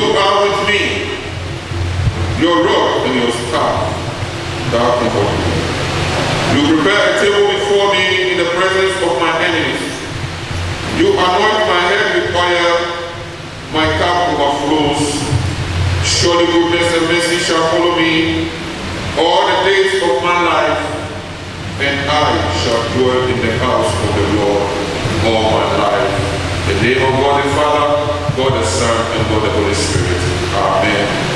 You are with me. Your rod and your staff, thou comfort me. You prepare a table before me in the presence of my enemies. You anoint my head with oil, my cup overflows. Surely goodness and mercy shall follow me all the days of my life, and I shall dwell in the house of the Lord all my life. In the name of God the Father, God the Son, and God the Holy Spirit. Amen.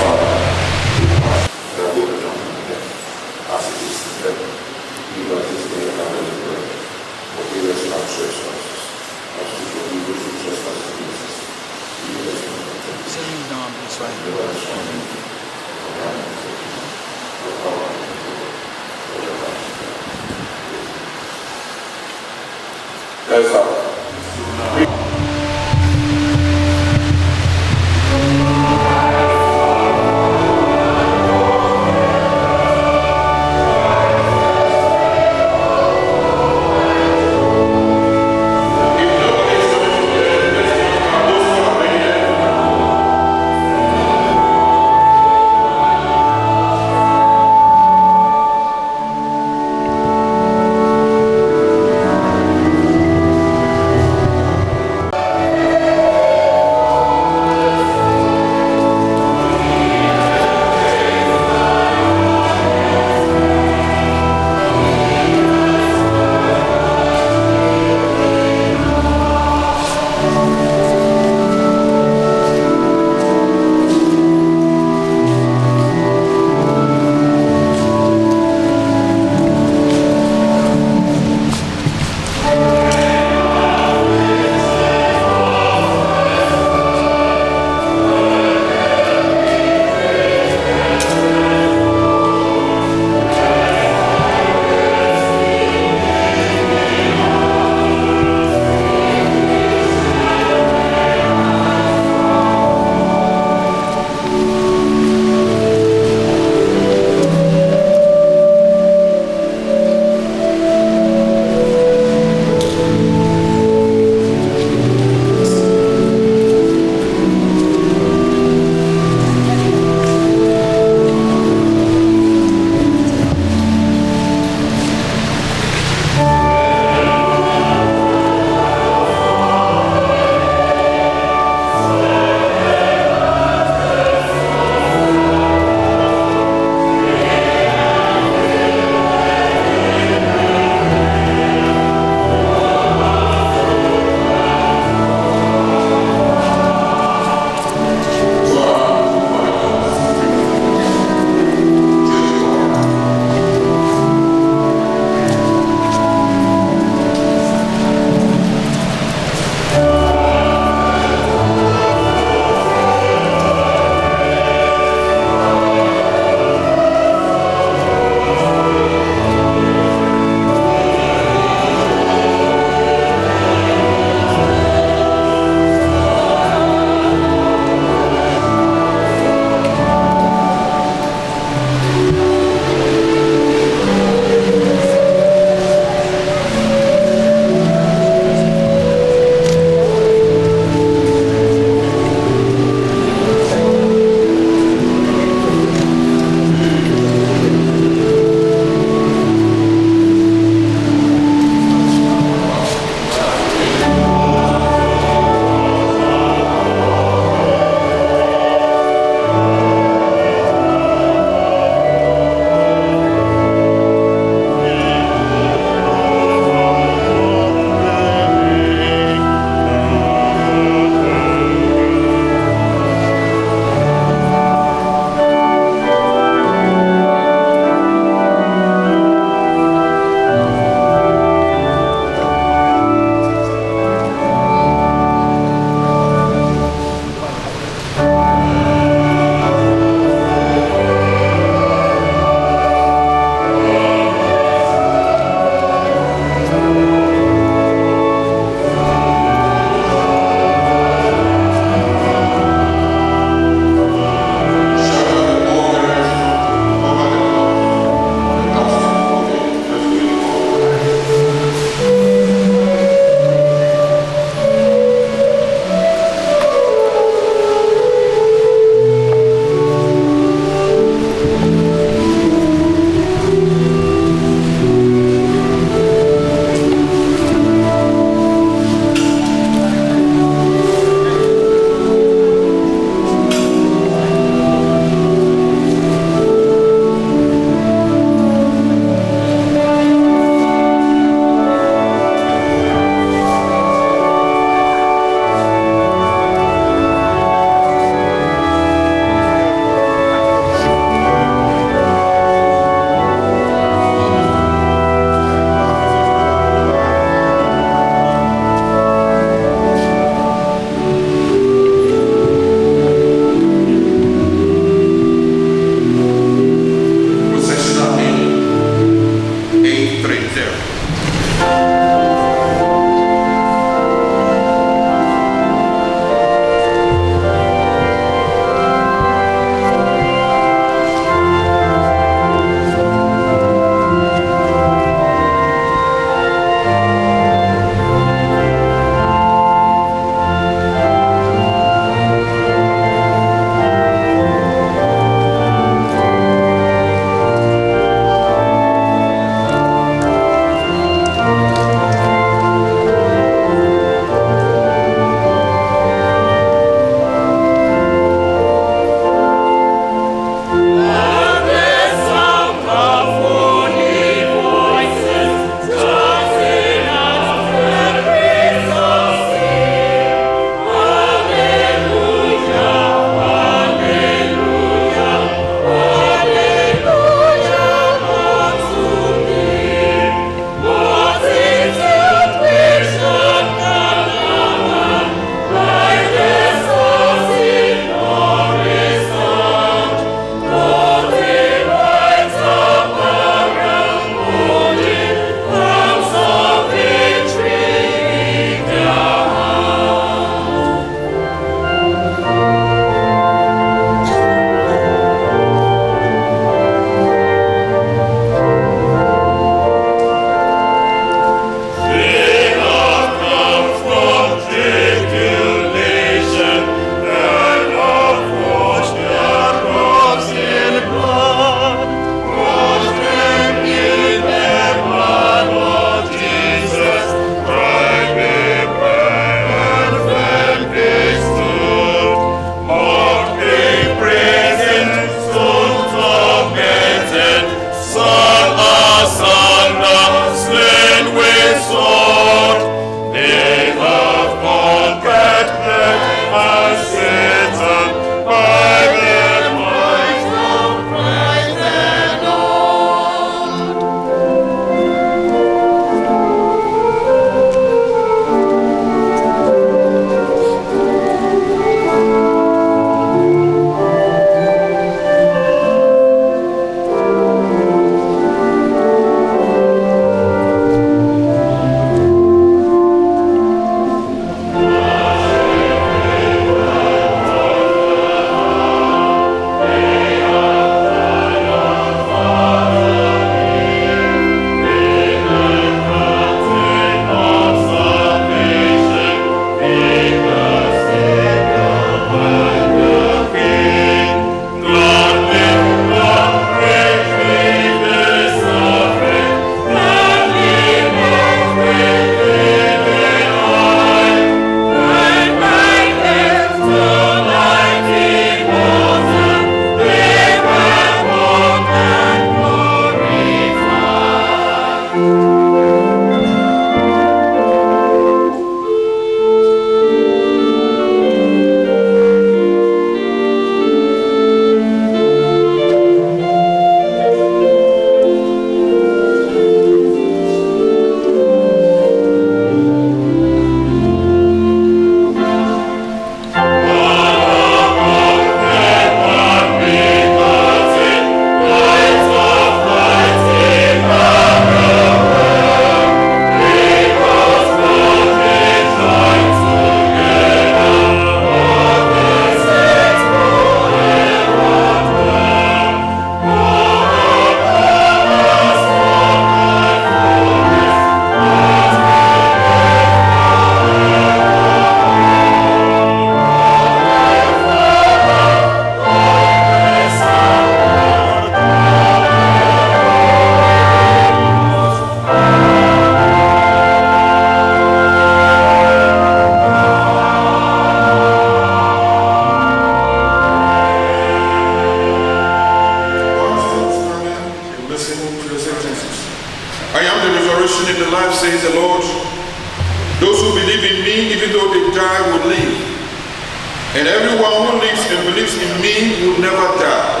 everyone who lives and believes in me will never die.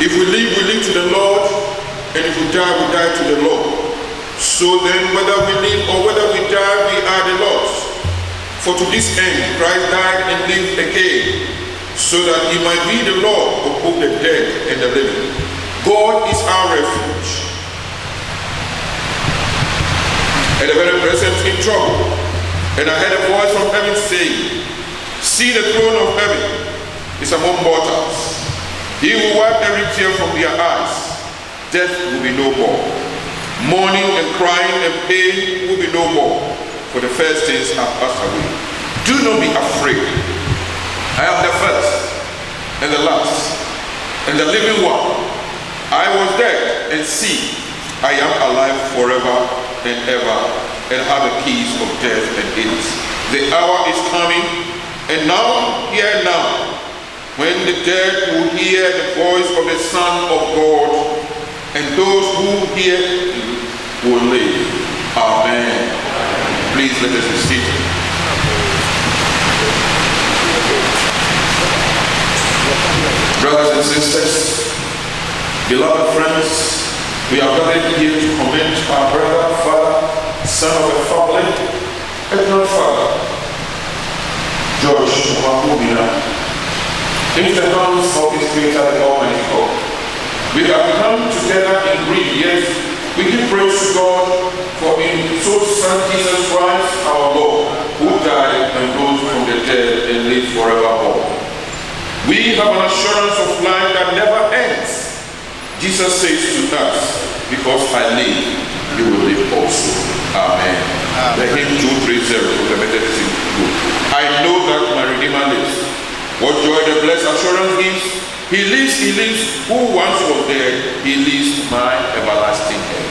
If we live to the Lord, and if we die to the Lord. So then, whether we live or whether we die, we are the Lord's. For to this end, Christ died and lived again, so that he might be the Lord of both the dead and the living. God is our refuge, and a very present in trouble. And I heard a voice from heaven saying, see, the throne of heaven is among mortals. He will wipe every tear from their eyes. Death will be no more. Mourning and crying and pain will be no more, for the first things have passed away. Do not be afraid. I am the first and the last and the living one. I was dead, and see, I am alive forever and ever, and have the keys of death and Hades. The hour is coming, and now, here now, when the dead will hear the voice of the Son of God, and those who hear will live. Amen. Please let us be seated. Brothers and sisters, beloved friends, we are gathered here to commend our brother, father, son of a family, and father, AMOAKO MINNAH into the hands of his Creator, the Almighty God. We have come together in grief, yet we give praise to God for in so Son Jesus Christ, our Lord, who died and rose from the dead and lives forevermore. We have an assurance of life that never ends. Jesus says to us, because I live, you will live also. Amen. The hymn 230 from the Methodist book. I know that my Redeemer lives. What joy the blessed assurance gives. He lives, who once was dead, he lives, my everlasting head.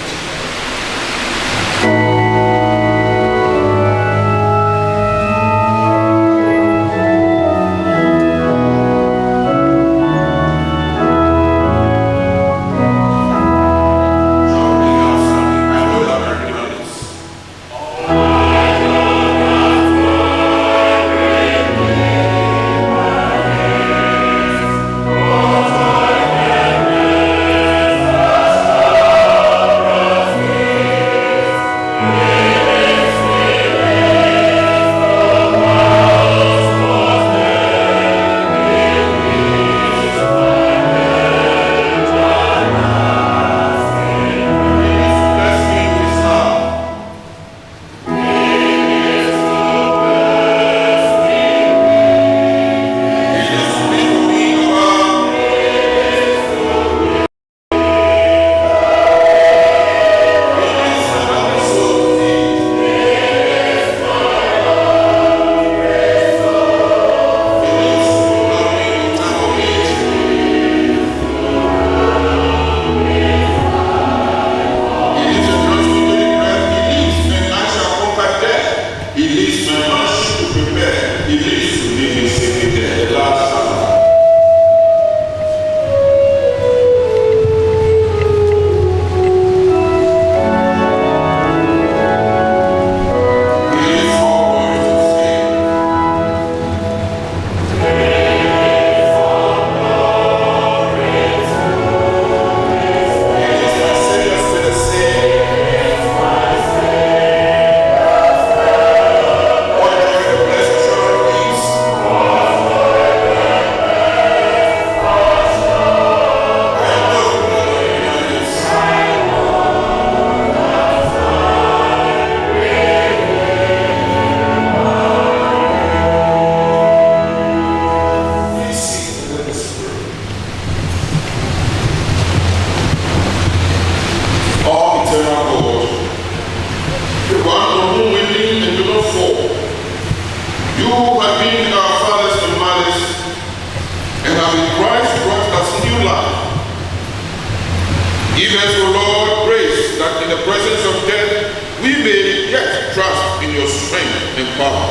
Give us, O Lord, grace that in the presence of death we may yet trust in your strength and power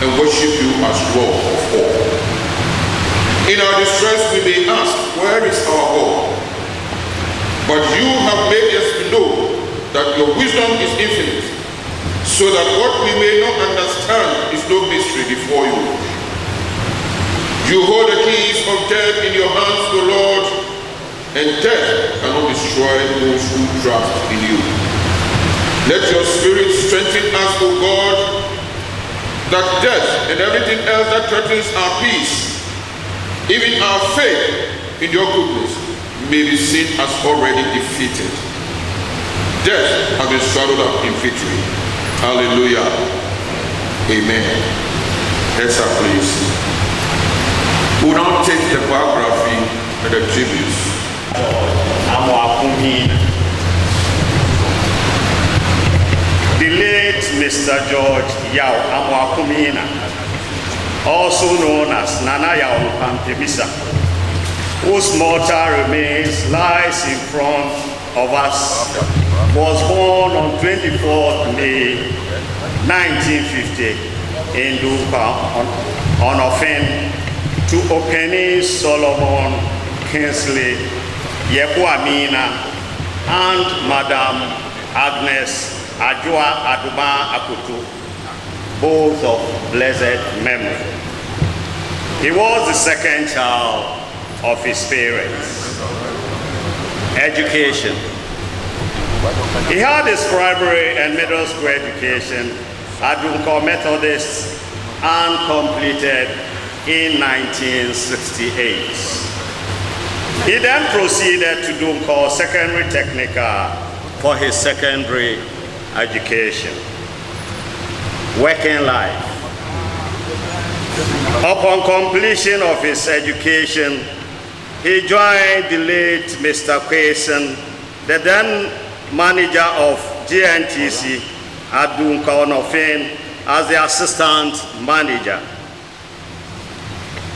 and worship you as Lord of all. In our distress we may ask, where is our God? But you have made us know that your wisdom is infinite, so that what we may not understand is no mystery before you. You hold the keys of death in your hands, O Lord, and death cannot destroy those who trust in you. Let your Spirit strengthen us, O God, that death and everything else that threatens our peace, even our faith in your goodness, may be seen as already defeated. Death has been swallowed up in victory. Hallelujah. Amen. Let's up, please. We'll now take the biography and the tributes. AMOAKO MINNAH. The late Mr. George Yao AMOAKO MINNAH, also known as Nana Yao Nkwantabisa, whose mortal remains lies in front of us, was born on 24th May 1950 in Duka on Offin to Okeni Solomon Kingsley Yekuamina and Madam Agnes Ajua Aduma Akutu, both of blessed memory. He was the second child of his parents. Education. He had his primary and middle school education at Dunko Methodist and completed in 1968. He then proceeded to Dunko Secondary Technical for his secondary education. Working life. Upon completion of his education, he joined the late Mr. Quason, the then manager of GNTC at Dunko on Offin, as the assistant manager.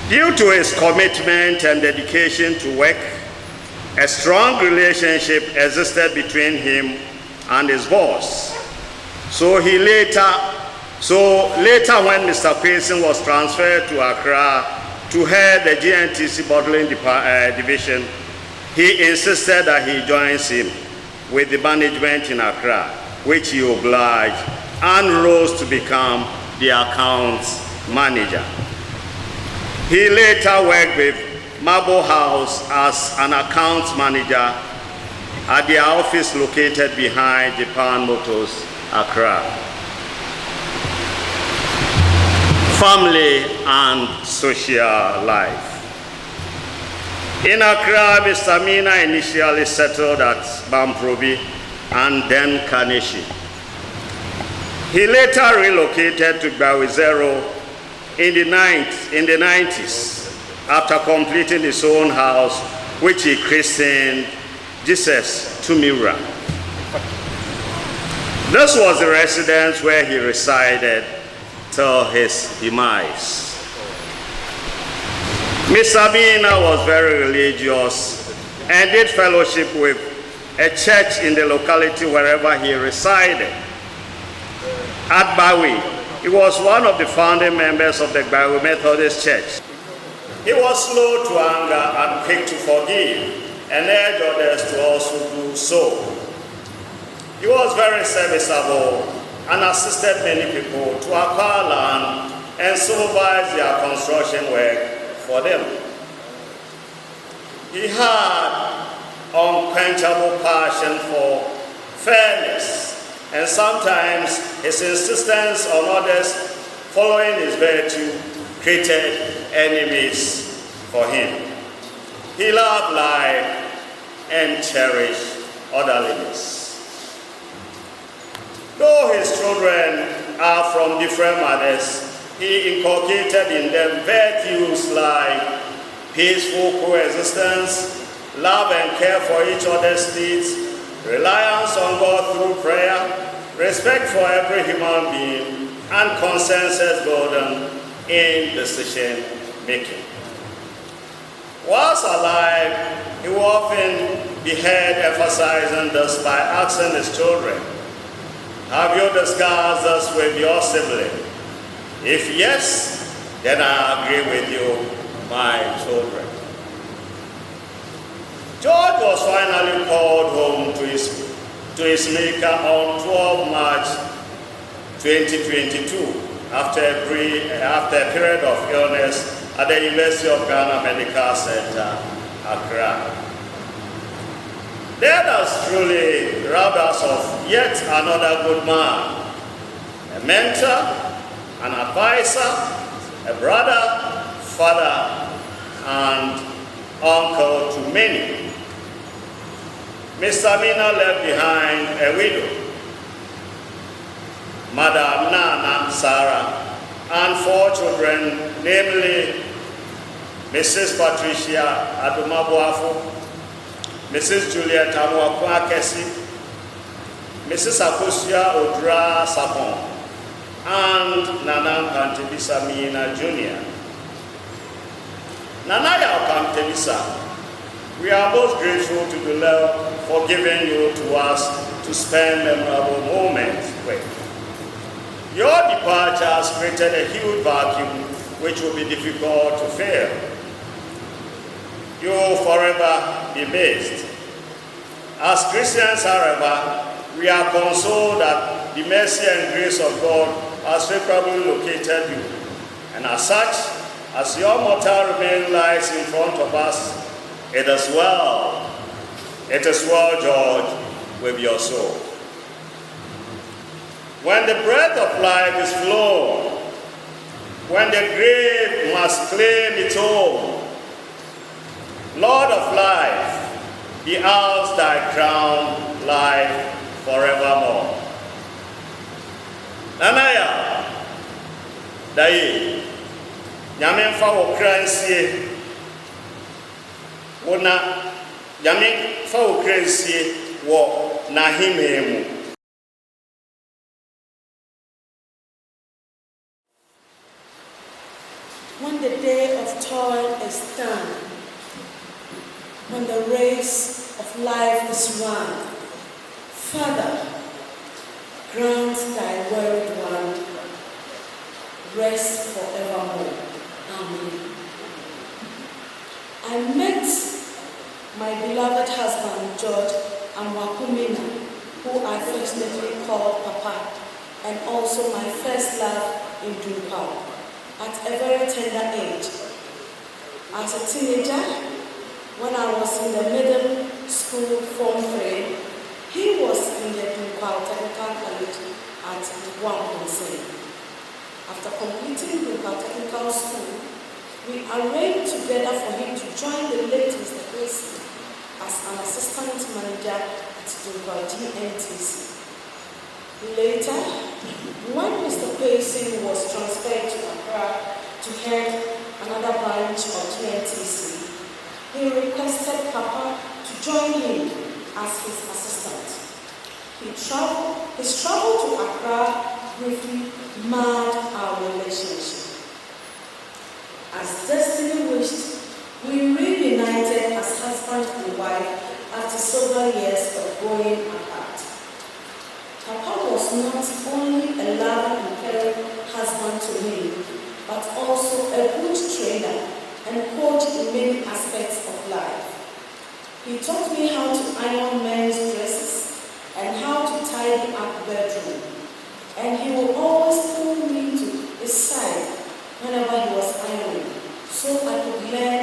Due to his commitment and dedication to work, a strong relationship existed between him and his boss. So later when Mr. Quason was transferred to Accra to head the GNTC bottling division, he insisted that he joins him with the management in Accra, which he obliged, and rose to become the accounts manager. He later worked with Marble House as an accounts manager at their office located behind Japan Motors, Accra. Family and social life. In Accra, Mr. Minah initially settled at Bamprobi and then Kaneshi. He later relocated to Gbawe in the 90s after completing his own house, which he christened Jesus Tumira. This was the residence where he resided till his demise. Mr. Minah was very religious and did fellowship with a church in the locality wherever he resided. At Gbawe, he was one of the founding members of the Gbawe Methodist Church. He was slow to anger and quick to forgive, and urged others to also do so. He was very serviceable and assisted many people to acquire land and supervise their construction work for them. He had unquenchable passion for fairness, and sometimes his insistence on others following his virtue created enemies for him. He loved life and cherished orderliness. Though his children are from different mothers, he inculcated in them virtues like peaceful coexistence, love and care for each other's needs, reliance on God through prayer, respect for every human being, and consensus building in decision making. Whilst alive, he would often be heard emphasizing this by asking his children, "Have you discussed this with your sibling? If yes, then I agree with you, my children." George was finally called home to his maker on 12 March 2022 after a period of illness at the University of Ghana Medical Center, Accra. Let us truly rob us of yet another good man, a mentor, an advisor, a brother, father, and uncle to many. Mr. Minna left behind a widow, Madam Nana Sarah, and 4 children, namely Mrs. Patricia Adumabuafo, Mrs. Juliet AMOAKO MINNAH, Mrs. Akosia Odra Sapon, and Nana Nkwantabisa Mina Jr. Nana Nkwantabisa, we are most grateful to the Lord for giving you to us to spend memorable moments with. Your departure has created a huge vacuum which will be difficult to fill. You will forever be missed. As Christians, however, we are consoled that the mercy and grace of God has favorably located you. And as such, as your mortal remain lies in front of us, it is well, George, with your soul. When the breath of life is flown, when the grave must claim its own, Lord of life, be ours thy crown, life forevermore. Nanaya, daye, nyame mfa wo kransie, wona nyame mfa wo kransie wo nahime mu. When the day of toil is done, when the race of life is run, Father, grant thy word one, rest forevermore. Amen. I met my beloved husband, George AMOAKO MINNAH, who I affectionately called Papa, and also my first love in Gbawe, at a very tender age. As a teenager, when I was in the middle school form 3, he was in the Nkwantabisa at Gbawe. After completing the technical school, we arranged together for him to join the late Mr. Servce as an assistant manager at Gbawe GNTC. Later, when Mr. Servce was transferred to Accra to head another branch of GNTC, he requested Papa to join him as his assistant. His travel to Accra briefly marred our relationship. As destiny wished, we reunited as husband and wife after several years of growing apart. Papa was not only a loving and caring husband to me, but also a good trainer and coach in many aspects of life. He taught me how to iron men's dresses and how to tidy up bedroom. And he would always pull me to his side whenever he was ironing, so I could learn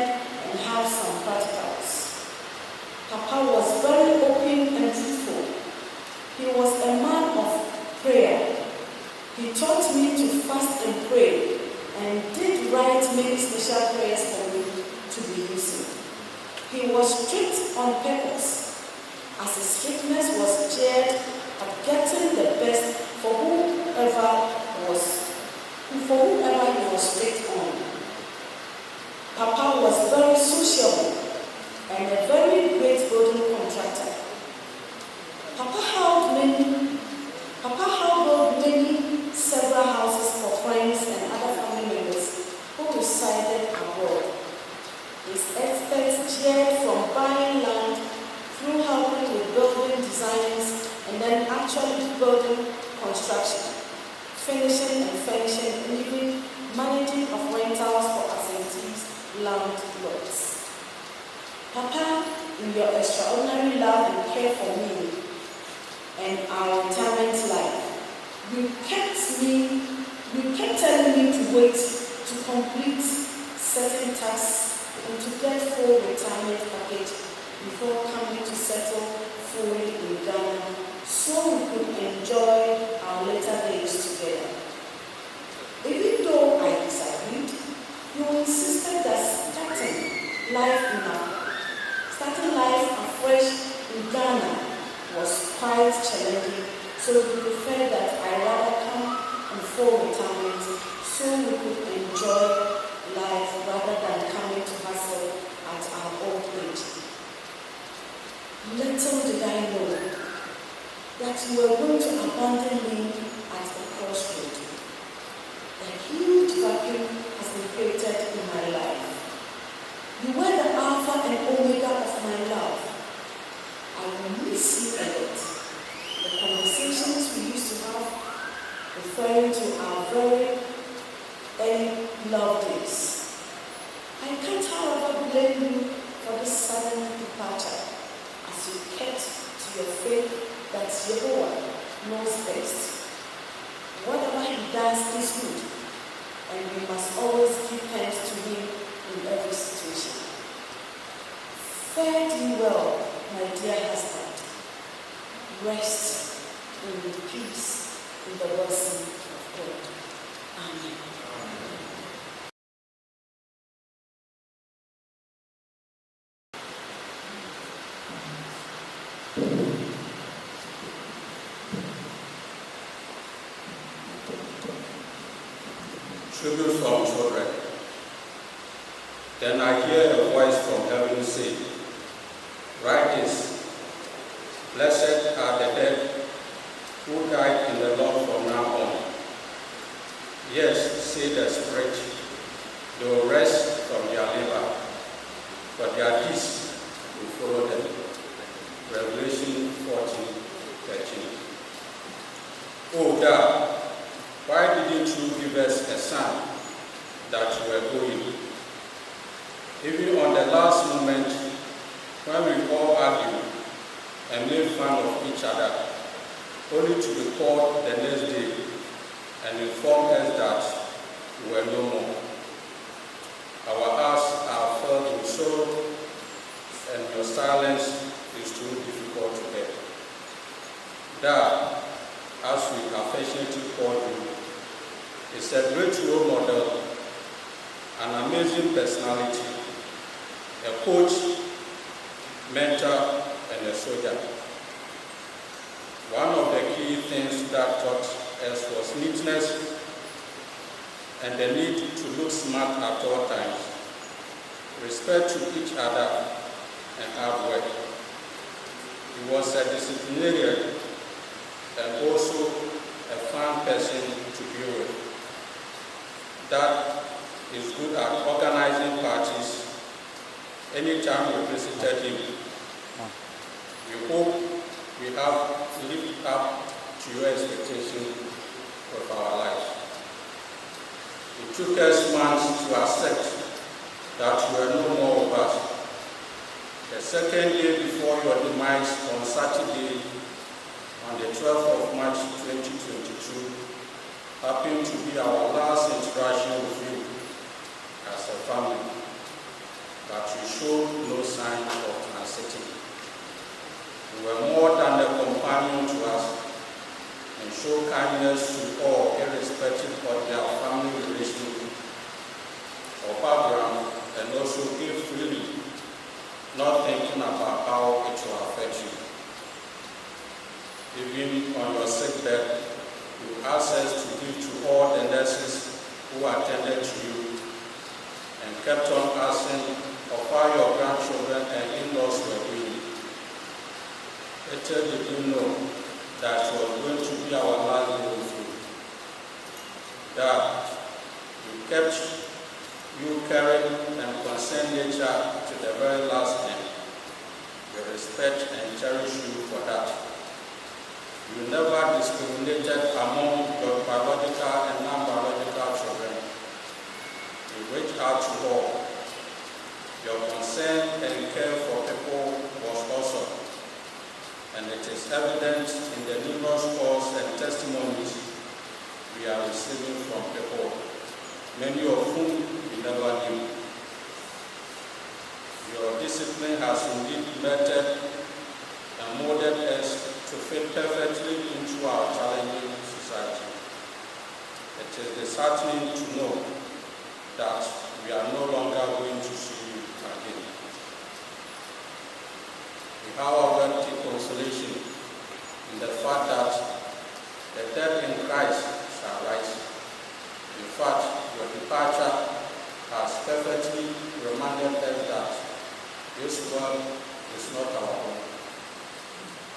and have some practicals. Papa was very open and truthful. He was a man of prayer. He taught me to fast and pray, and did write many special prayers for me to be using. He was strict on purpose, as his strictness was geared at getting the best for whoever he was strict on. Papa was very sociable and a very great building contractor. Papa held many several houses for friends and other family members who resided abroad. His experts cheered from buying land through helping with building designs and then actually building construction, finishing and furnishing, and even managing of rentals for absentees landlords. Papa, in your extraordinary love and care for me and our retirement life, you kept telling me to wait to complete certain tasks and to get full retirement package before coming to settle fully in Ghana so we could enjoy our later days together. Even though I disagreed, you insisted that starting life afresh in Ghana was quite challenging, so we preferred that I rather come on full retirement so we could enjoy life rather than coming to hustle at our old age. Little did I know that you were going to abandon me at the crossroad. A huge vacuum has been created in my life. You were the Alpha and Omega of my love. I will miss you a lot. The conversations we used to have, referring to our very early love days. I can't, however, blame you for this sudden departure, as you kept to your faith that Jehovah knows best. Whatever he does is good, and we must always give thanks to him in every situation. Fare thee well, my dear husband. Rest in peace in the blessing of God. Amen. Tribute from children. Then I hear a voice from heaven say, "Write this, blessed are the dead who died in the Lord from now on. Yes, say the Spirit, they will rest from their labor, but their deeds will follow them." Revelation 14:13. Oh, Dad, why didn't you give us a sign that you were going? Even on the last moment, when we all argued and made fun of each other, only to be called the next day and inform us that we were no more. Our hearts are filled with sorrow, and your silence is too difficult to bear. Dad, as we affectionately call you, is a great role model, an amazing personality, a coach, mentor, and a soldier. One of the key things that taught us was neatness and the need to look smart at all times, respect to each other, and hard work. He was a disciplinarian and also a fun person to be with. That is good at organizing parties anytime we visited him. We hope we have lived up to your expectation of our life. It took us months to accept that you were no more of us. The second day before your demise on Saturday, on the 12th of March 2022, happened to be our last interaction with you as a family, but you showed no sign of transiting. You were more than a companion to us and showed kindness to all, irrespective of their family relationship or background, and also give freely, not thinking about how it will affect you. Even on your sick bed, you asked us to give to all the nurses who attended to you and kept on asking of how your grandchildren and in-laws were doing. Little did you know that it was going to be our last day with you. That you kept you caring and concerned nature to the very last end. We respect and cherish you for that. You never discriminated among your biological and non-biological children. You reached out to all. Your concern and care for people was awesome, and it is evident in the numerous calls and testimonies we are receiving from people, many of whom we never knew. vetted and molded us to fit perfectly into our challenging society. It is disheartening to know that we are no longer going to see you again. We, however, take consolation in the fact that the dead in Christ shall rise. In fact, your departure has perfectly reminded us that this world is not our home.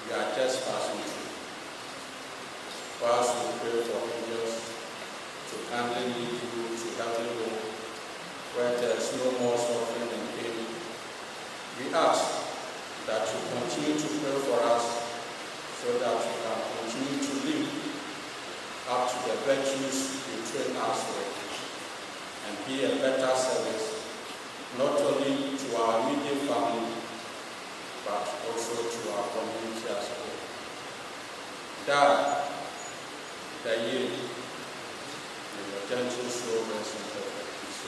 We are just passing through. Whilst we pray for angels to kindly lead you to heavenly home, where there is no more suffering and pain, we ask that you continue to pray for us so that we can continue to live up to the virtues you train us with and be a better service, not only to our immediate family, but also to our community as a whole. That the year, may your gentle soul rest in perfect peace.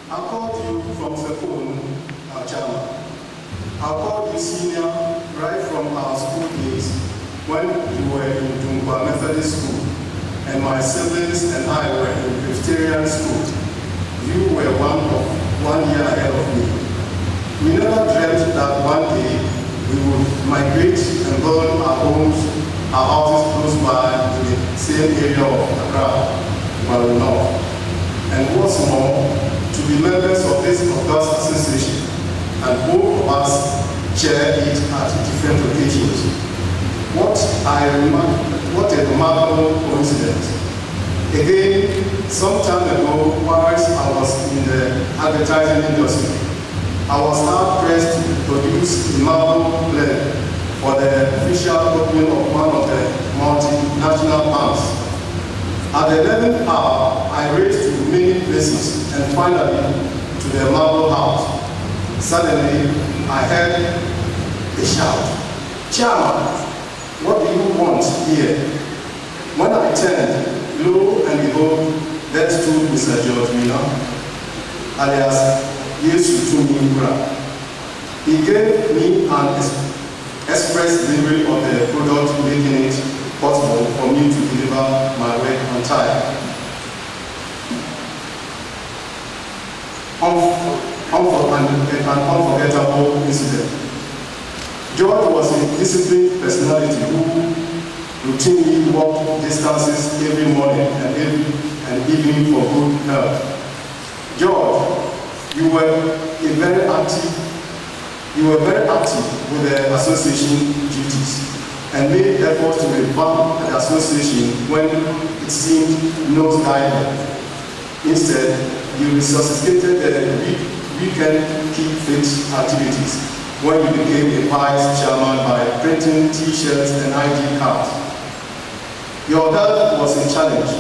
I called you from the phone, our chairman. I called you senior right from our school days when you were in Nkwantabisa Methodist School and my siblings and I were in Presbyterian School. You were 1 year ahead of me. We never dreamt that one day we would migrate and build our homes, our houses close by in the same area of Accra, Gbawe. And what's more, to be members of this august association, and both of us chair it at different occasions. What a remarkable coincidence. Again, some time ago, whilst I was in the advertising industry, I was hard pressed to produce a marble plan for the official opening of one of the multinational banks. At the 11th hour, I raced to many places and finally to the marble house. Suddenly, I heard a shout, "Chairman, what do you want here?" When I turned, lo and behold, there stood Mr. George Minah, alias Yesu Tumingura. He gave me an express delivery of the product, making it possible for me to deliver my work on time. An unforgettable incident. George was a disciplined personality who routinely walked distances every morning and evening for good health. George, you were very active with the association duties and made efforts to revamp the association when it seemed nosediving. Instead, you resuscitated the weekend keep fit activities when you became a vice chairman by printing T-shirts and ID cards. Your health was a challenge,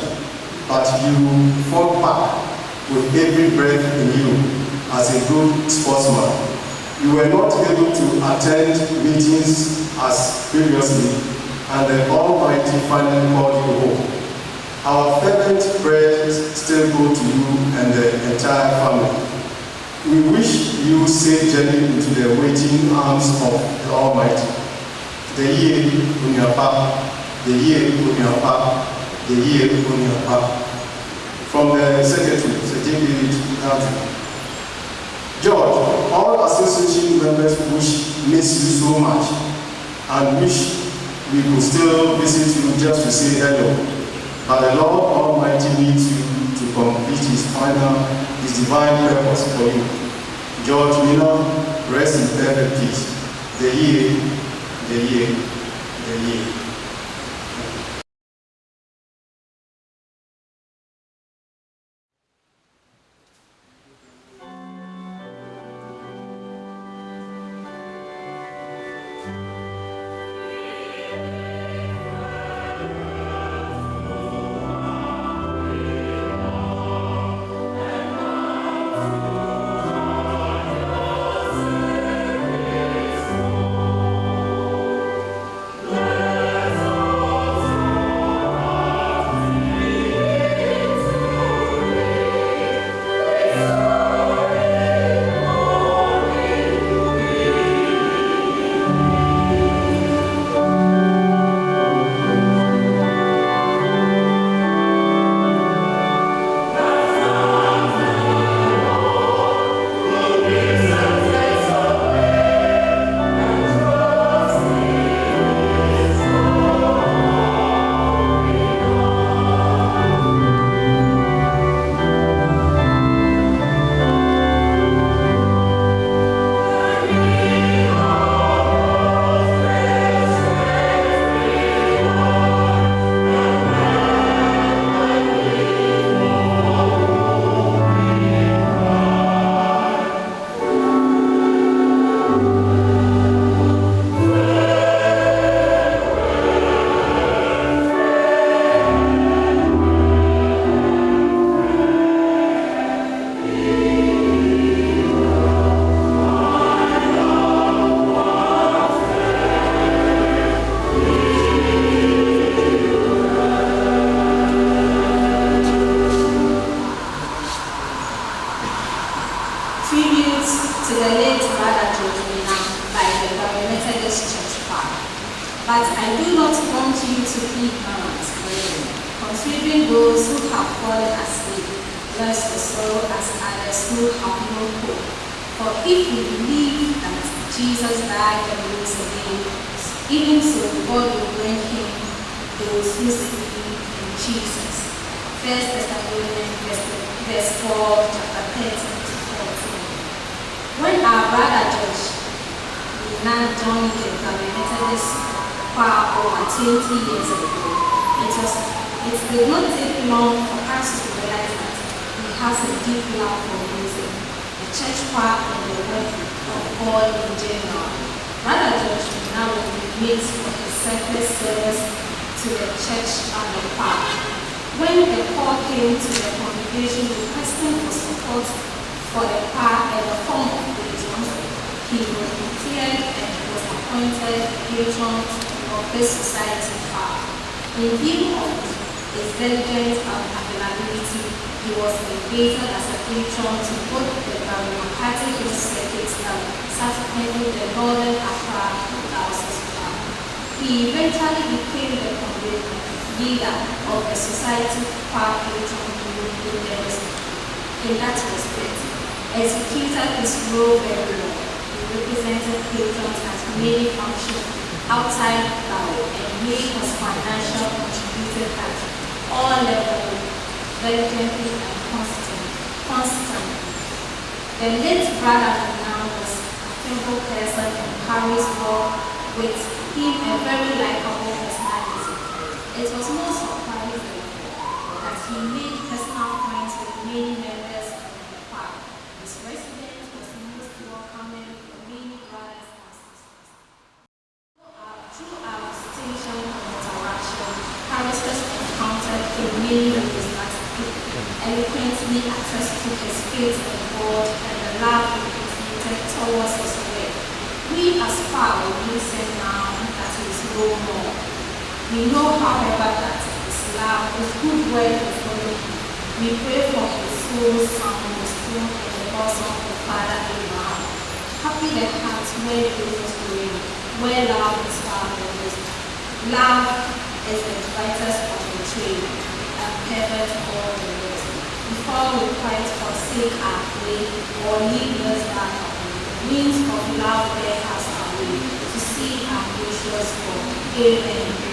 but you fought back with every breath in you as a good sportsman. You were not able to attend meetings as previously, and the Almighty finally called you home. Our fervent prayers still go to you and the entire family. We wish you safe journey into the waiting arms of the Almighty. The year Unyapa, the year Unyapa, the year Unyapa. From the Secretary, Servce. George, all association members miss you so much and wish we could still visit you just to say hello. But the Lord Almighty needs you to complete His divine purpose for you. George Minah, rest in perfect peace. The year, the year, the year. the late Brother George Minnaha by the BAYMEDIA Church Choir. But I do not want you to be ignorant, considering those who have fallen asleep, lest the sorrow as others who have no hope. For if we believe that Jesus died and rose again, even so God will bring him those who believe in Jesus. 1 Thessalonians verse 4, chapter 13 to 14. When our brother George Minnaha joined the BAYMEDIA choir over 20 years ago, it did not take long for us to realize that he has a deep love for music, the church choir, and the work of God in general. Brother George Minnaha will be made for his Servce service to the church and the choir. When the call came to the congregation requesting for support for the choir and the form of religion, he volunteered and was appointed patron of this society choir. In view of his diligence and availability, he was elevated as a patron to both the Gbawe circuits and subsequently the Northern Accra Diocese choir. He eventually became the leader of the society choir patron in that respect, executed his role very well. He represented patrons at many functions outside Gbawe and made his financial contribution at all levels, diligently and constantly. The late Brother Minnaha was a faithful person and carries well with him a very likable personality. It was no surprise that he made personal friends with many members of the choir. His residence was most welcoming for many brothers and sisters. Through our station and interaction, Harris's encountered in many ways that eloquently attest to his faith in God and the love he exhibited towards his work. We aspire to listen now that he is no more. We know, however, that his love, his good work will follow him. We pray for his soul, sound, his throne, and the bosom of the Father Abraham. Happy the heart where Jesus reign, where love is found in wisdom. Love is the brightest of the trade, and perfect all the rest. Before we quite forsake our way or leave us down, means of love bear us away to see our gracious God. Amen.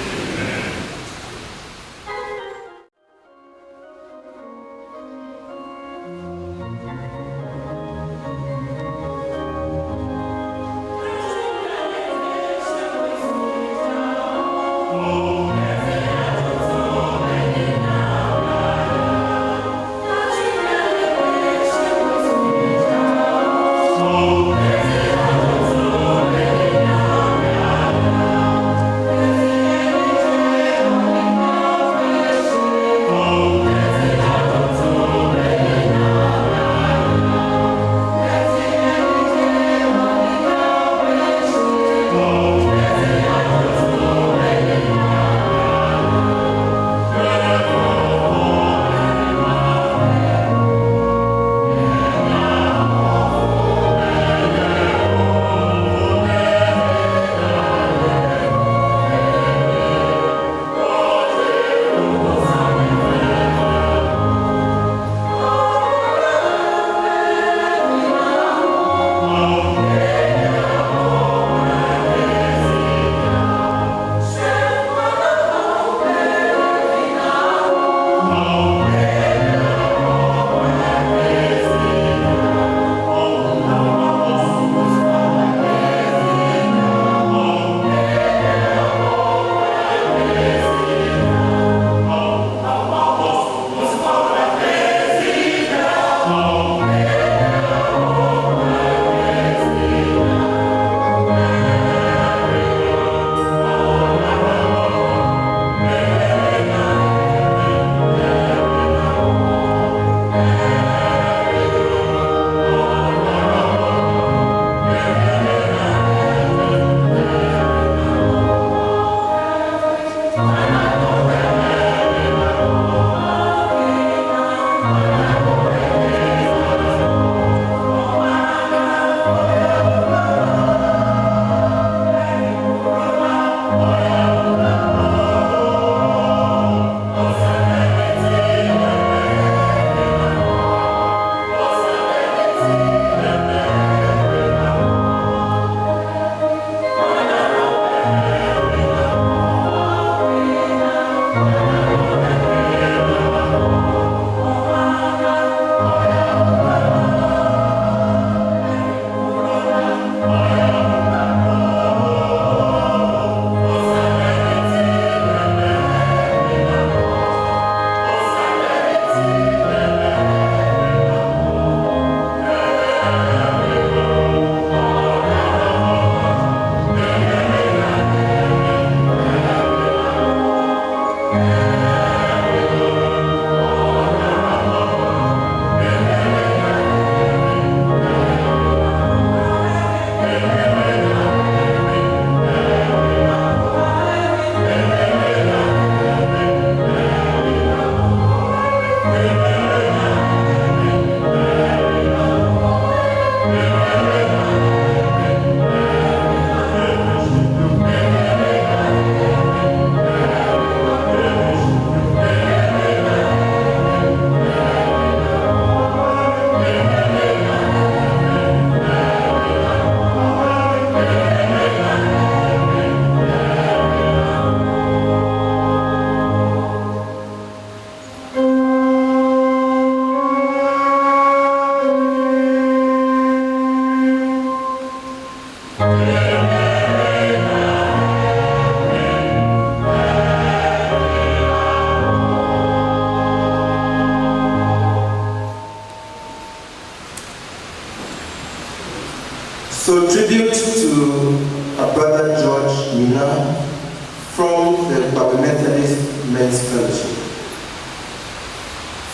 So tribute to our brother George Minnah from the Gbawe Methodist Men's Fellowship.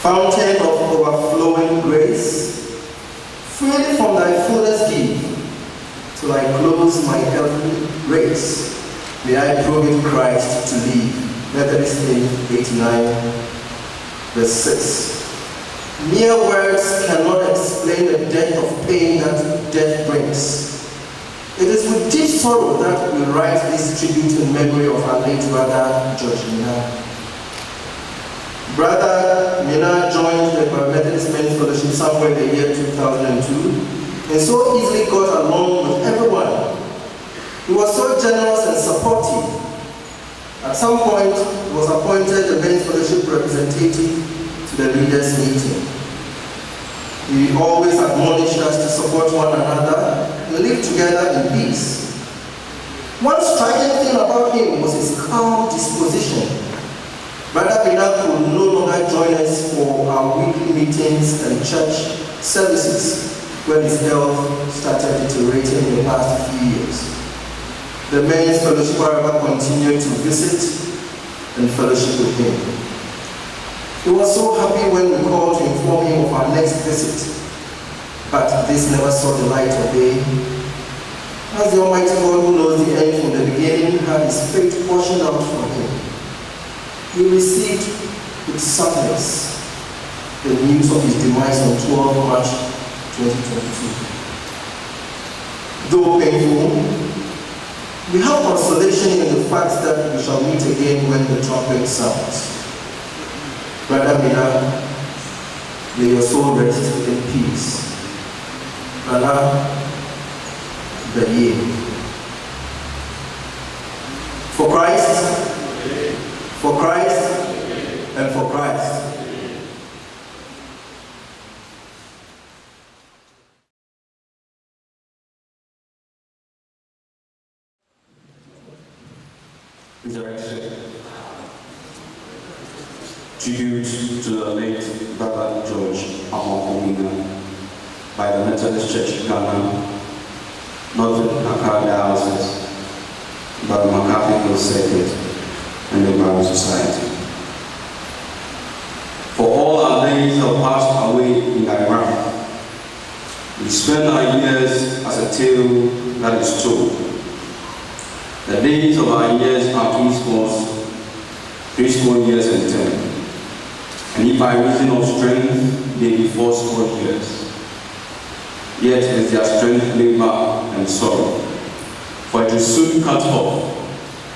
Fountain of overflowing grace, freely from thy fullness give, till I close my earthly race. May I prove in Christ to live. Methodist hymn 89, verse 6. Mere words cannot explain the depth of pain that death brings. It is with deep sorrow that we write this tribute in memory of our late brother, George Minnah. Brother Minnah joined the Gbawe Methodist Men's Fellowship somewhere in the year 2002 and so easily got along with everyone. He was so generous and supportive. At some point, he was appointed the Men's Fellowship representative to the leaders' meeting. He always admonished us to support one another and live together in peace. One striking thing about him was his calm disposition. Brother Minnah could no longer join us for our weekly meetings and church services when his health started deteriorating in the past few years. The Men's Fellowship, however, continued to visit and fellowship with him. He was so happy when we called to inform him of our next visit, but this never saw the light of day. As the Almighty God, who knows the end from the beginning, had his fate portioned out for him, he received with sadness the news of his demise on 12 March 2022. Though painful, we have consolation in the fact that we shall meet again when the trumpet sounds. Brother Minnah, may your soul rest in peace. Brother Gbawe. For Christ, for Christ, and for Christ. Resurrection. Tribute to the late brother George AMOAKO MINNAH by the Methodist Church of Ghana, Northern Accra Diocese, by the McCarthy Circuit, and the Gbawe Society. For all our days have passed away in thy wrath. We spend our years as a tale that is told. The days of our years are three score years and 10. And if by reason of strength they be 80 years, yet is their strength labor and sorrow, for it is soon cut off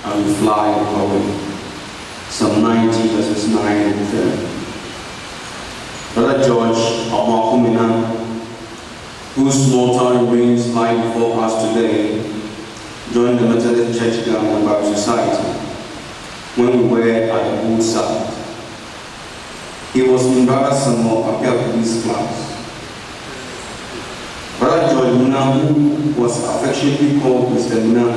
and we fly away. Psalm 90 verses 9 and 10. Brother George AMOAKO MINNAH, whose mortal remains lie before us today, joined the Methodist Church Ghana Gbawe Society when we were at the old site. He was in Brother AMOAKO's class. Brother George Minnah, who was affectionately called Mr. Minnah,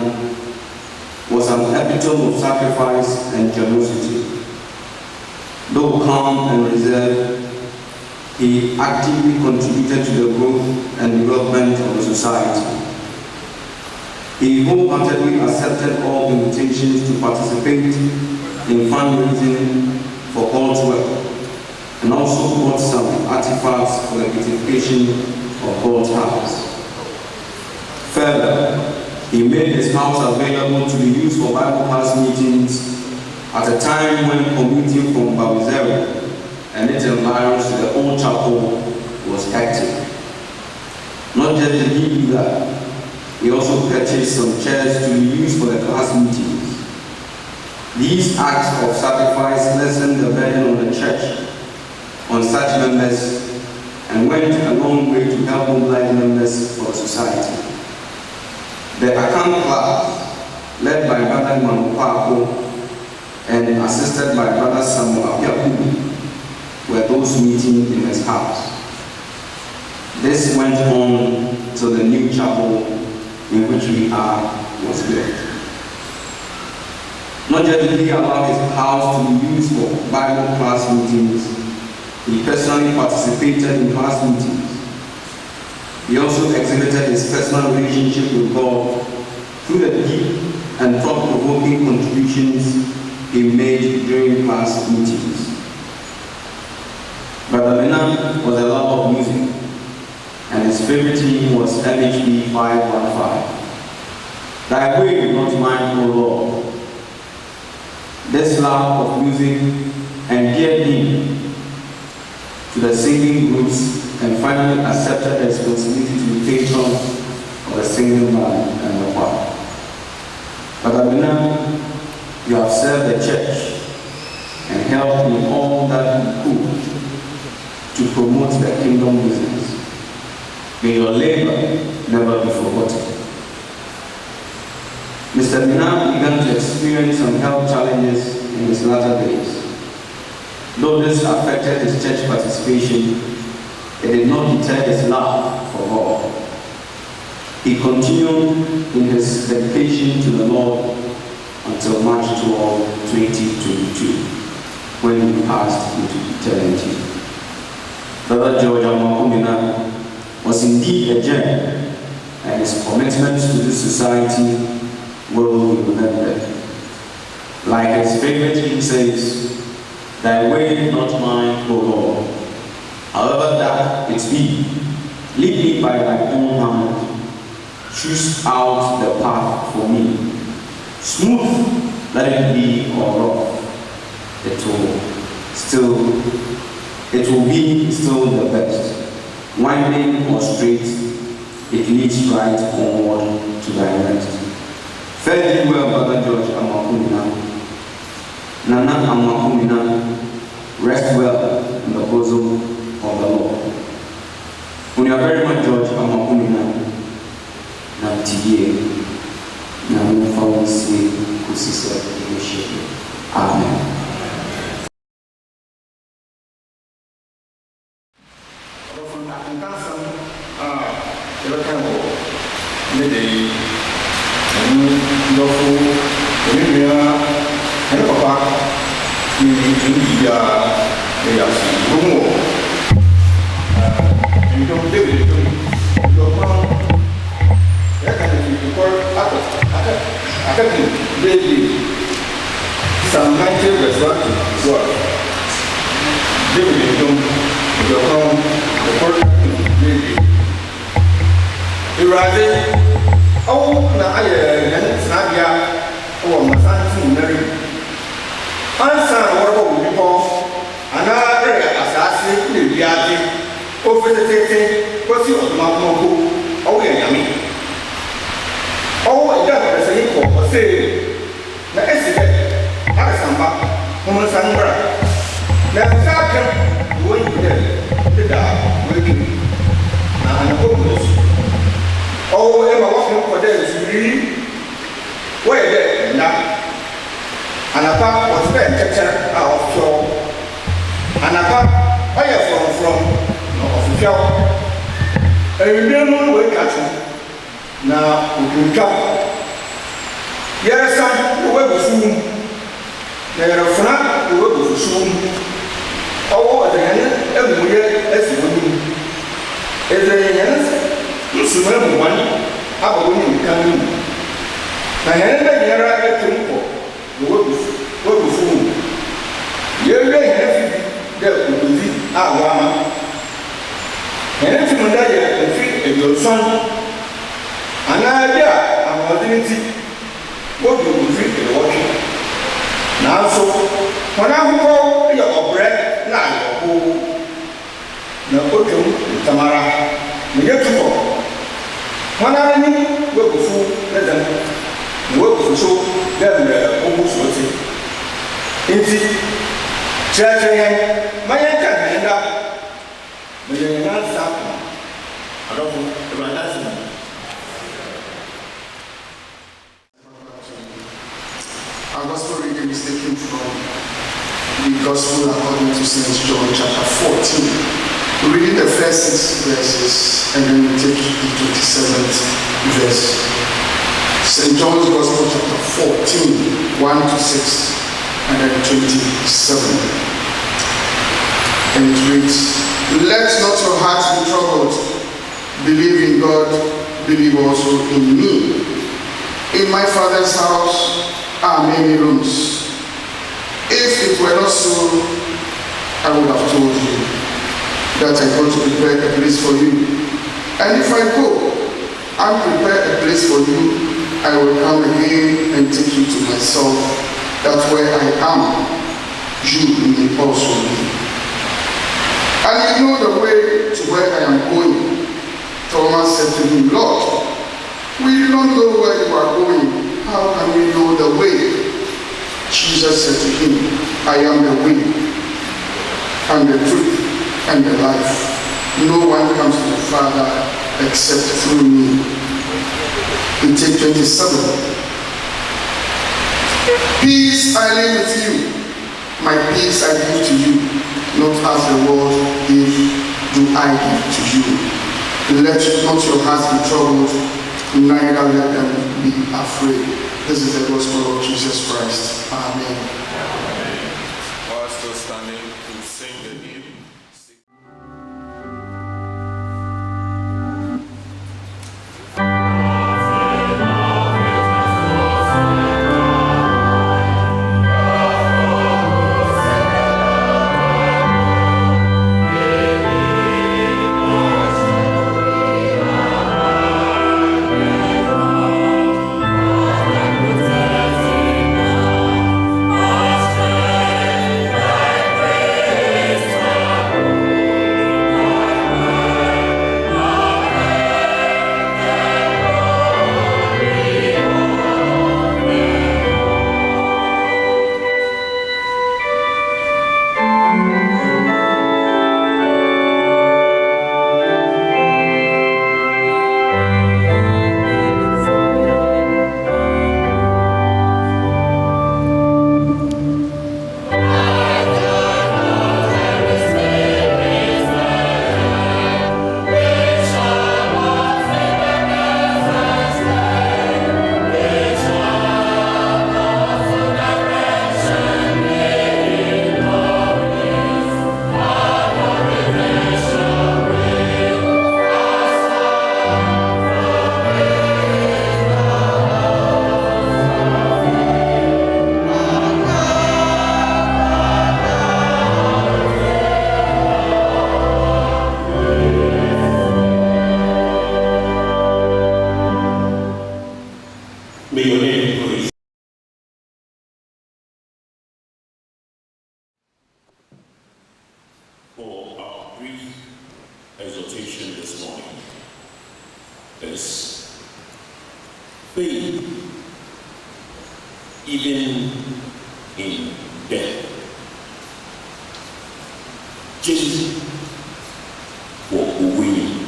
was an epitome of sacrifice and generosity. Though calm and reserved, he actively contributed to the growth and development of the society. He wholeheartedly accepted all invitations to participate in fundraising for God's work, and also brought some artifacts for the beautification of God's house. Further, he made his house available to be used for Bible class meetings at a time when commuting from Gbawe and its environs to the old chapel was hectic. Not just did he do that, he also purchased some chairs to be used for the class meetings. These acts of sacrifice lessened the burden on the church, on such members, and went a long way to help mobilize members for the society. The account class, led by Brother Nkwantabisa and assisted by Brother Samuel, were those meeting in his house. This went on till the new chapel in which we are was built. Not just did he allow his house to be used for Bible class meetings, he personally participated in class meetings. He also exhibited his personal relationship with God through the deep and thought-provoking contributions he made during past meetings. Brother Minnah was a lover of music, and his favorite hymn was MHB 515. Thy way, not mine, O Lord. This love of music endeared him to the singing groups and finally accepted the responsibility to be patron of the singing band and the choir. Brother Minnah, you have served the church and helped in all that you could to promote the kingdom business. May your labor never be forgotten. Mr. Minnah began to experience some health challenges in his latter days. Though this affected his church participation, it did not deter his love for God. He continued in his dedication to the Lord until March 12, 2022, when he passed into eternity. Brother George AMOAKO Minnah was indeed a gem, and his commitment to this society will be remembered. Like his favorite hymn says, thy way, not mine, O Lord. However that it be, lead me by thy own hand. Choose out the path for me. Smooth, let it be, or rough. It will be still the best. Winding or straight, it leads right onward to thy rest. Fare thee well, Brother George AMOAKO Minnah. Nana AMOAKO Minnah, rest well in the bosom of the Lord. When you are very much George AMOAKO Minnah, Nantiye, Namu Fawisi, Kusisa, Amen. Psalm 90 verse 1 to 12. David the court David. Irade, oh, na aye, Nadia, oh, Masanti, Mary. Answer what we call another assassin, the Yadi, Officer, what's your Mamma, oh, Yami. Oh, that was a equal, say, the essay, Arsamba, Woman Sandra. Now, Saka, going to the dark, working. Now, I'm hopeless. Oh, Emma walking for them is really where there now. And a pap was very catcher out of shore. And a pap, I have from of the shore. And you don't know where catching. Now, we can come. Yes, son, the web was soon. There are front, the web was soon. Oh, the hand, every year, as you win. As a hand, you should remember one, how winning coming. Now, here I get to the web was soon. You're having there will be our mama. And if you die and feed your son. And idea, I'm ordinary. What do you think in watching? Now, so when I go your bread, now you go. Tamara, you get to go. When I need work for food, let them work for show, then almost what's it. Indeed, church, my uncle, and up. But you're not stopping. I don't know if I'm not. Our gospel reading is taken from the gospel according to St. John chapter 14. We're reading the first 6 verses and then we take the 27th verse. St. John's gospel chapter 14, 1 to 6 and then 27. And it reads, let not your hearts be troubled. Believe God believe also in me. In my Father's house are many rooms. If it were not so, I would have told you that I go to prepare a place for you. And if I go and prepare a place for you, I will come again and take you to myself, that where I am, you may also be. And you know the way to where I am going. Thomas said to him, Lord, we do not know where you are going. How can we know the way? Jesus said to him, I am the way, and the truth, and the life. No one comes to the Father except through me. In take 27. Peace I leave with you, my peace I give to you, not as the world gives, do I give to you. Let not your hearts be troubled, neither let them be afraid. This is the gospel of Jesus Christ. Amen. While still standing to sing the hymn. For our brief exhortation this morning is faith even in death. Jesus for winning.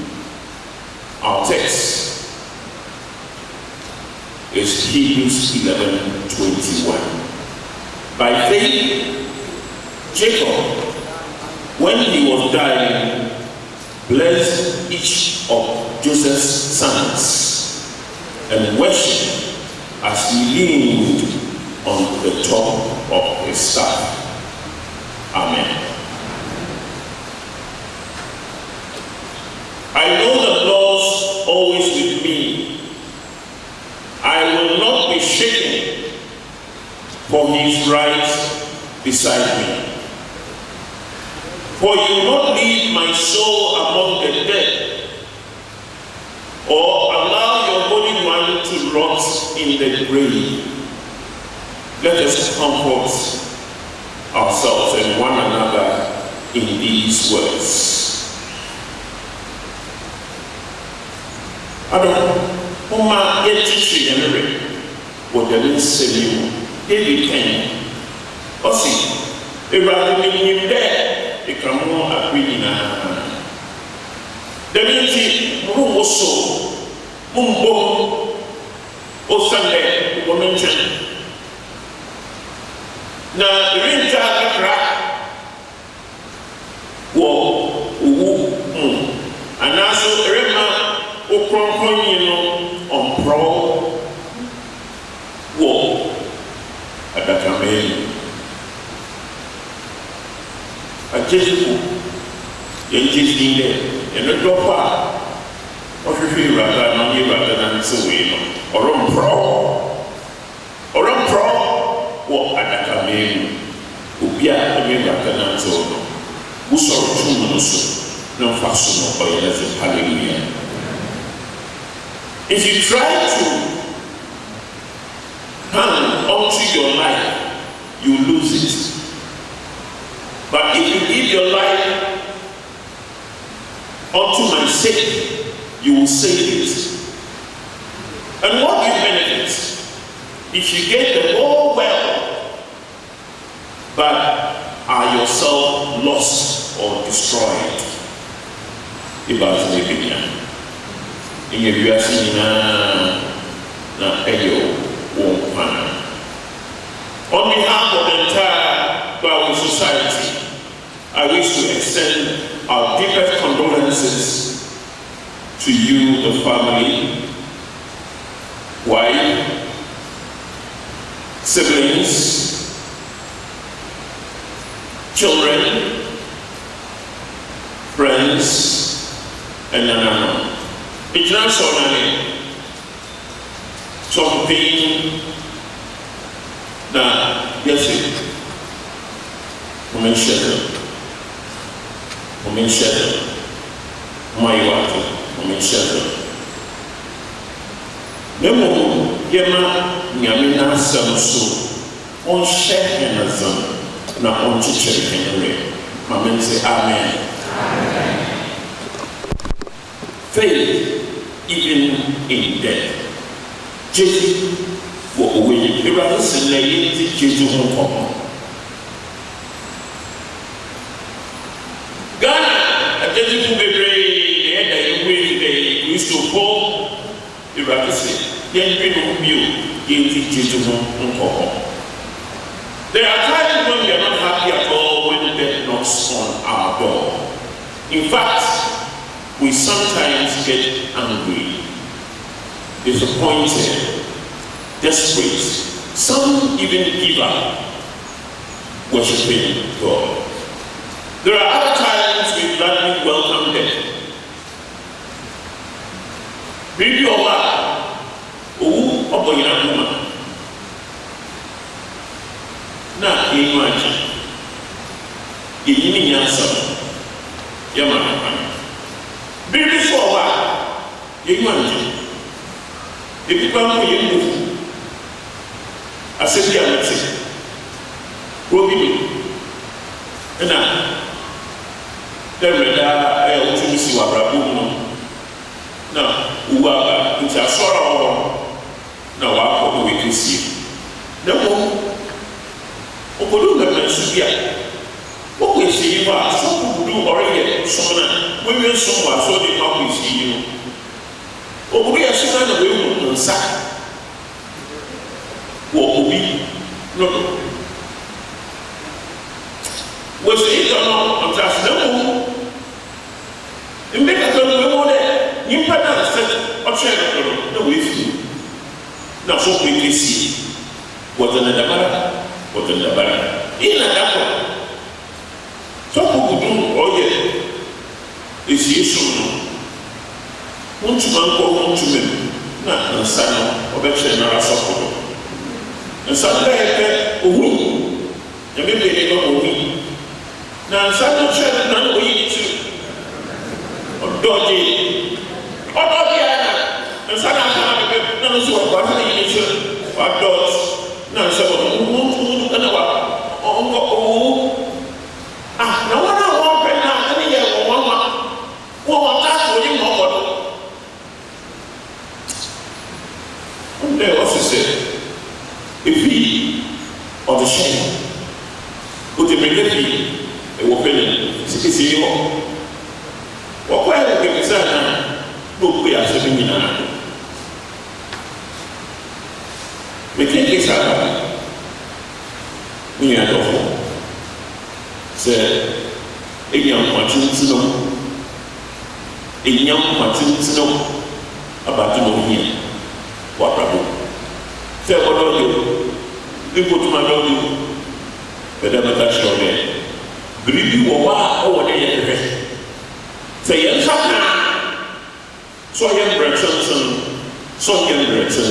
Our text is Hebrews 11:21. By faith, Jacob, when he was dying, blessed each of Joseph's sons and worshipped as he leaned on the top of his staff. Amen. I know the Lord's always with me. I will not be shaken, for he is right beside me. For you will not leave my soul among the dead, or allow your Holy One to rot in the grave. Let us comfort ourselves and one another in these words. Uma yetichi yenere wodele nsemimu David Ken osi Ewurade minim dɛ ekamu akwi nyinaa dɛm nti muru woso mumbom osande wɔn nkyɛn na renta kakra wɔ owu mu anaso rema okronkron no ɔmporɔ wɔ adakamai agyesifo yɛngyesi dɛ yɛno dɔfo a ɔhwehwɛ Awurade na ɔnyɛ Awurade na ne sɛ wei no ɔrɔmporɔ wɔ adakamee mu obi a ɔnyɛ Awurade na nte wɔ no wosɔre tom no so na mfa so no ɔyɛ lɛsɛ hallelujah. If you try to hang onto your life, you lose it. But if you give your life unto my sake, you will save it. And what do you benefit if you get the whole world, but are yourself lost or destroyed? About the beginning. In your USA na eyo wonkwana. On behalf of the entire Gbawe society, I wish to extend our deepest condolences to you, the family, wife, siblings, children, friends, and Nanano. It's not so many. Some pain. Now, yes, women shelter. Women shelter. My water. Women shelter. Nemo, Yema, Yamina Samso, on share and a son, not on chicken and rain. Amen. Say Amen. Amen. Faith, even in death. Jesus, what we do, rather than laying the Jesus on common. Ghana, a digital baby, the head that you will today, used to call the rather say, then we will give the Jesus on common. There are times when we are not happy at all when death knocks on our door. In fact, we sometimes get angry, disappointed, desperate. Some even give up worshiping God. There are other times we gladly welcome death. Bibi owa, owu oboyina kuma. Na imaji, yini nyansa, yama. Bibi forward, Yimanje. The people who you move, I said, yeah, let's see. Robi, and now, then we are able to see what Rabu. Now, Uwaba, which are sorrow, now our we can see. No more. Okodu na Subia. What we see you are, some people do already, some women, some are so they come we see you. Oh, we are so kind of way on sack. What we no. We say, I'm just no. In make a little more there, you put down set or share no with you. Now, so we can see what another matter, what another matter. In a double. Some people do, oh yeah, it's issue. Won't you man call one to me? Not a son or better than a support. And Sunday, oh, you may be able to win. Now, some children not win too. Or dodgy. Or dodgy, and some of them, none of what was the issue. Or dogs. Now, some of them won't do another. Oh, ah, no one won't bring out any year or one task for him or one day also said, if he or the shame would the military a weapon, see you all. What will be concerned? No, we are serving in an we can't get out. We are awful. Say, a young watching to know. A young watching to know about to know here. What I do? Say, what do you? You go to my dog, but never touch your head. Believe you or what? Oh, what they say, yes, So I am Bretton, so I am Bretton,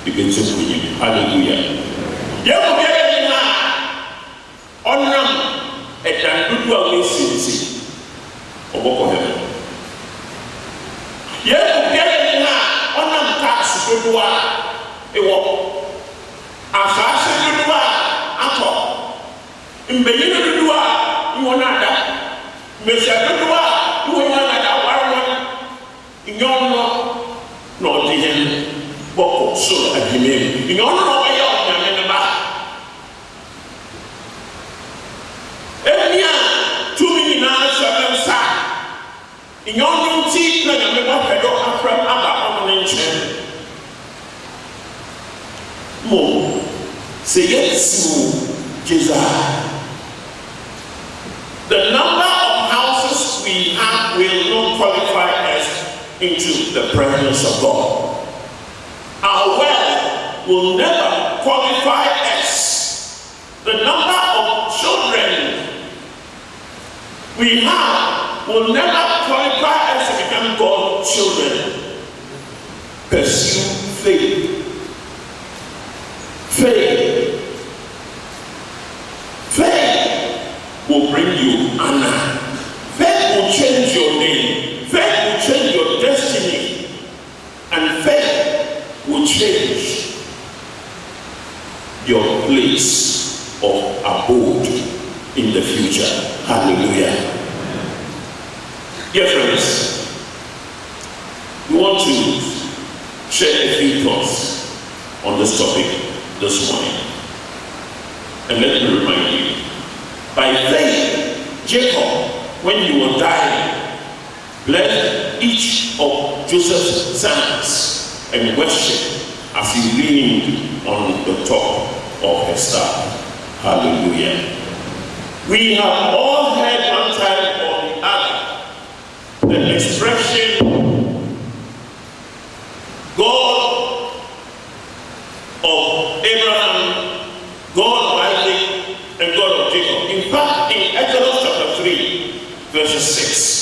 begins to win. Hallelujah. Yeah, we are honor and then do away since Oboko heaven. Yeah, we are honor tax to do a walk. Asase do ato. Mbenyi do you want that. Mesia do you want that Nyono no dihen boko so adime nyono no wa ya nyame ne ba enia tumi na shabensa nyono nti na nyame ba pedo afram aba ono ne nche mo se yesu Jesus. The number of houses we have will not qualify us into the presence of God. Our wealth will never qualify us. The number of children we have will never qualify us to become God's children. Pursue faith. Faith. Faith will bring you honor. Faith will change your name. Faith will change your destiny, and faith will change your place of abode in the future. Hallelujah. Dear friends, we want to share a few thoughts on this topic this morning. And let me remind you, by faith, Jacob, when he was dying, blessed each of Joseph's sons and worshiped as he leaned on the top of his staff. Hallelujah. We have all heard one time or the other the expression God of Abraham, God of Isaac, and God of Jacob. In fact, in Exodus chapter 3, verse 6,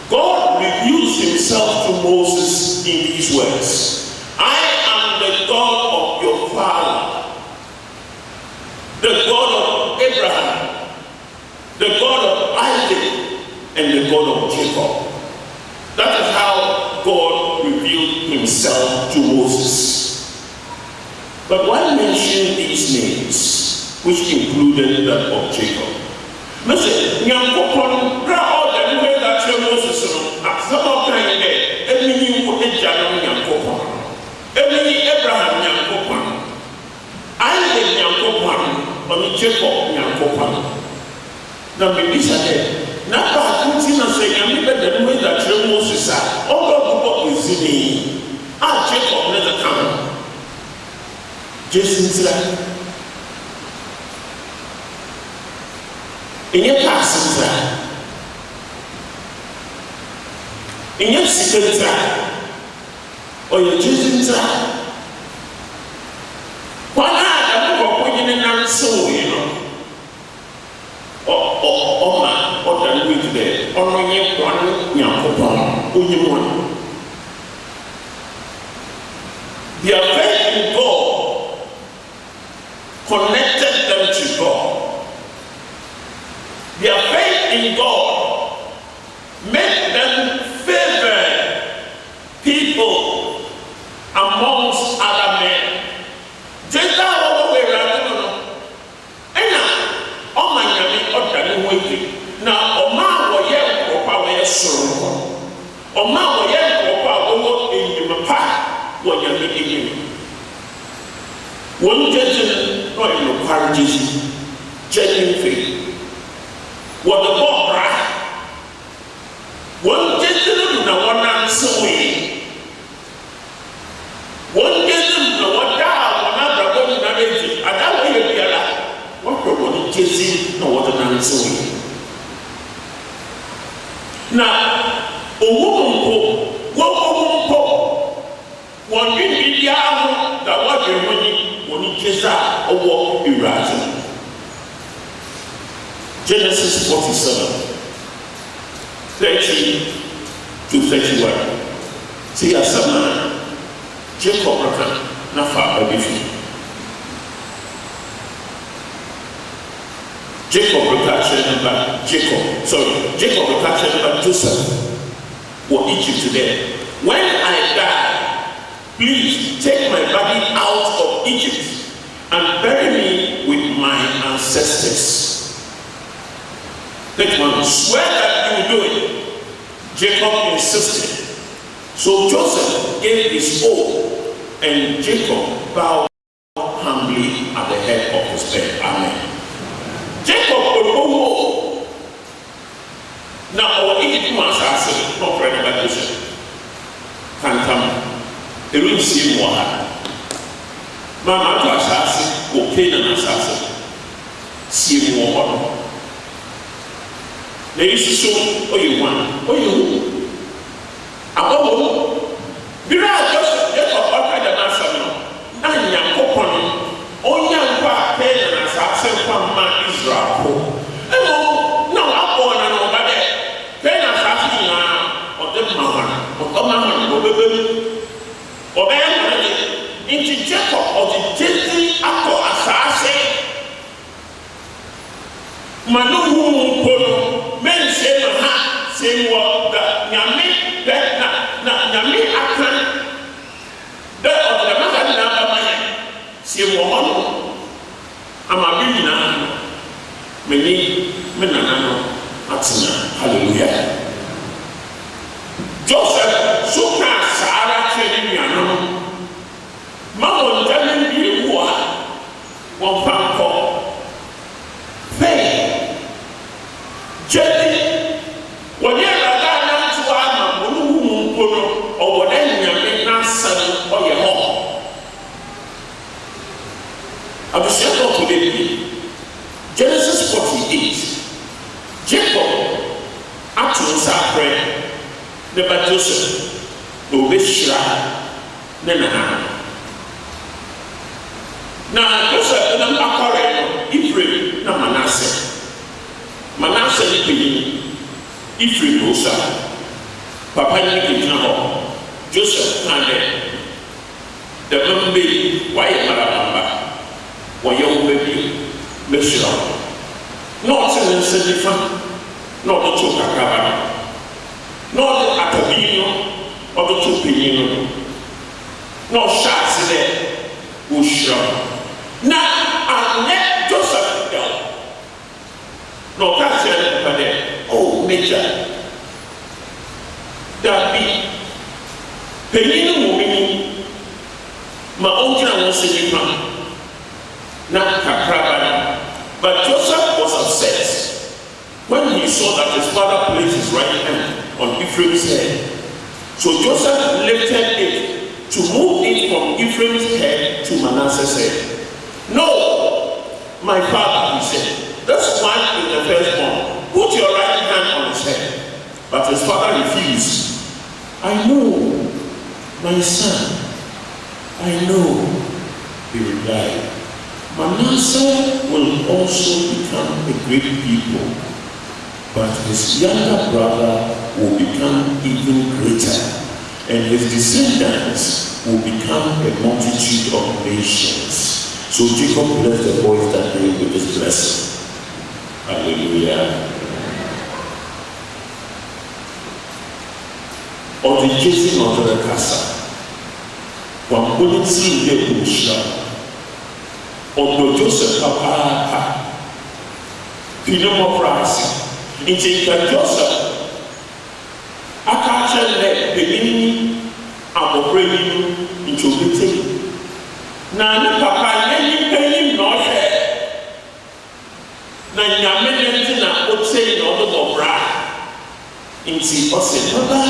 God reveals himself to Moses in these words. I am the God of your father, the God of Abraham, the God of Isaac, and the God of Jacob. That is how God revealed himself to Moses. But why mention these names, which included that of Jacob? Listen, Moses, some of time there, every new Abraham Yankopon, Isaac Yankopon, or Jacob Yankopon. Now, maybe said, not by Putin saying, I'm better than way that Moses are. All of the book is in me. Ah, Jacob never come. Jason in your past, in your secret or your choosing track. Why not? I'm going to answer, you know. Or than we today, or when you want young who you want. Their faith in God connected them to God. Their faith in God made them favor people amongst other men. Just all the way around. And now, all my name or done waiting. Now, Oma will yell for power sorrow. Oma will yell for power in the path when you're making him. One gentleman, no, you encourages genuine faith. What the book, right? One gentleman, no one answer way. One gentleman, no one down, another one narrative. And that way you be alive. What problem chasing, no one answer way. Now, a woman, one in India, that was your money, when you chase out a walk irrational. Genesis 47, 30 to 31. See a summer, Jacob Rocker, not far away from Jacob Rocker, Jacob Rocker, Joseph, or Egypt today. When I die, please take my body out of Egypt and bury me with my ancestors. Next one, swear that you will do it. Jacob insisted. So Joseph gave his oath, and Jacob bowed humbly at the head of his bed. Amen. Jacob will go home. Now, our Egypt was asking, not ready by Joseph. Can't come. The room seemed wild. Mama to assassin, or Canaan assassin. See more. There is so, oh, you want, oh, you. Above Bira Joseph, Jacob, all kind of answer. Nanya Popon, oh, young pa, Canaan assassin from Man Israel. Oh, no, I'm born and over there. Canaan assassin now, or the Maman, or Oman, or Ben, into Jacob, or the Jesse Apple assassin. Manu Polo, men say, ha, say what that Yami, that Yami Akan, that of the Macan Nabama, say one. I'm a billionaire. Many Menano, Atsina, hallelujah. Joseph, so can Sarah training Yano. Mamma, telling me one pound call. Faith. Jenny, when you're a guy to our Mulu or whatever you may not sell or your home. I will share out today. Genesis 48. Jacob, actually, Sapre, never Joseph, no Bishra, Nana. Now, Joseph, and I'm Corel, Ephraim, no Manasseh. Manasseh ni penyin, Ephraim Musa, Papa ni penyin ho, Joseph Kande, the Mumbai, why Marabamba, why you baby, Meshra, not in the Sedifa, not the two Kakabana, not the Atabino, or the two Pinino, no shots there, Ushra. Now, I let Joseph go. No, that's it. Oh, Major. That be Penny woman. My own child was sitting from not Kakrabana. But Joseph was upset when he saw that his father placed his right hand on Ephraim's head. So Joseph lifted it to move it from Ephraim's head to Manasseh's head. No, my father, he said. That's why in the firstborn, put your right hand on his head. But his father refused. I know, my son, I know, he replied. Manasseh will also become a great people, but his younger brother will become even greater, and his descendants will become a multitude of nations. So Jacob blessed the boys that day with his blessing. Hallelujah. Or the chasing of the casa. One couldn't see the bush. Or the Joseph Papa. Pinamo Price. In Jacob Joseph. I can't tell that the beginning of operating into the thing. Now, Papa, any penny not there. Na nyame nti na otse na odo bra nti ose baba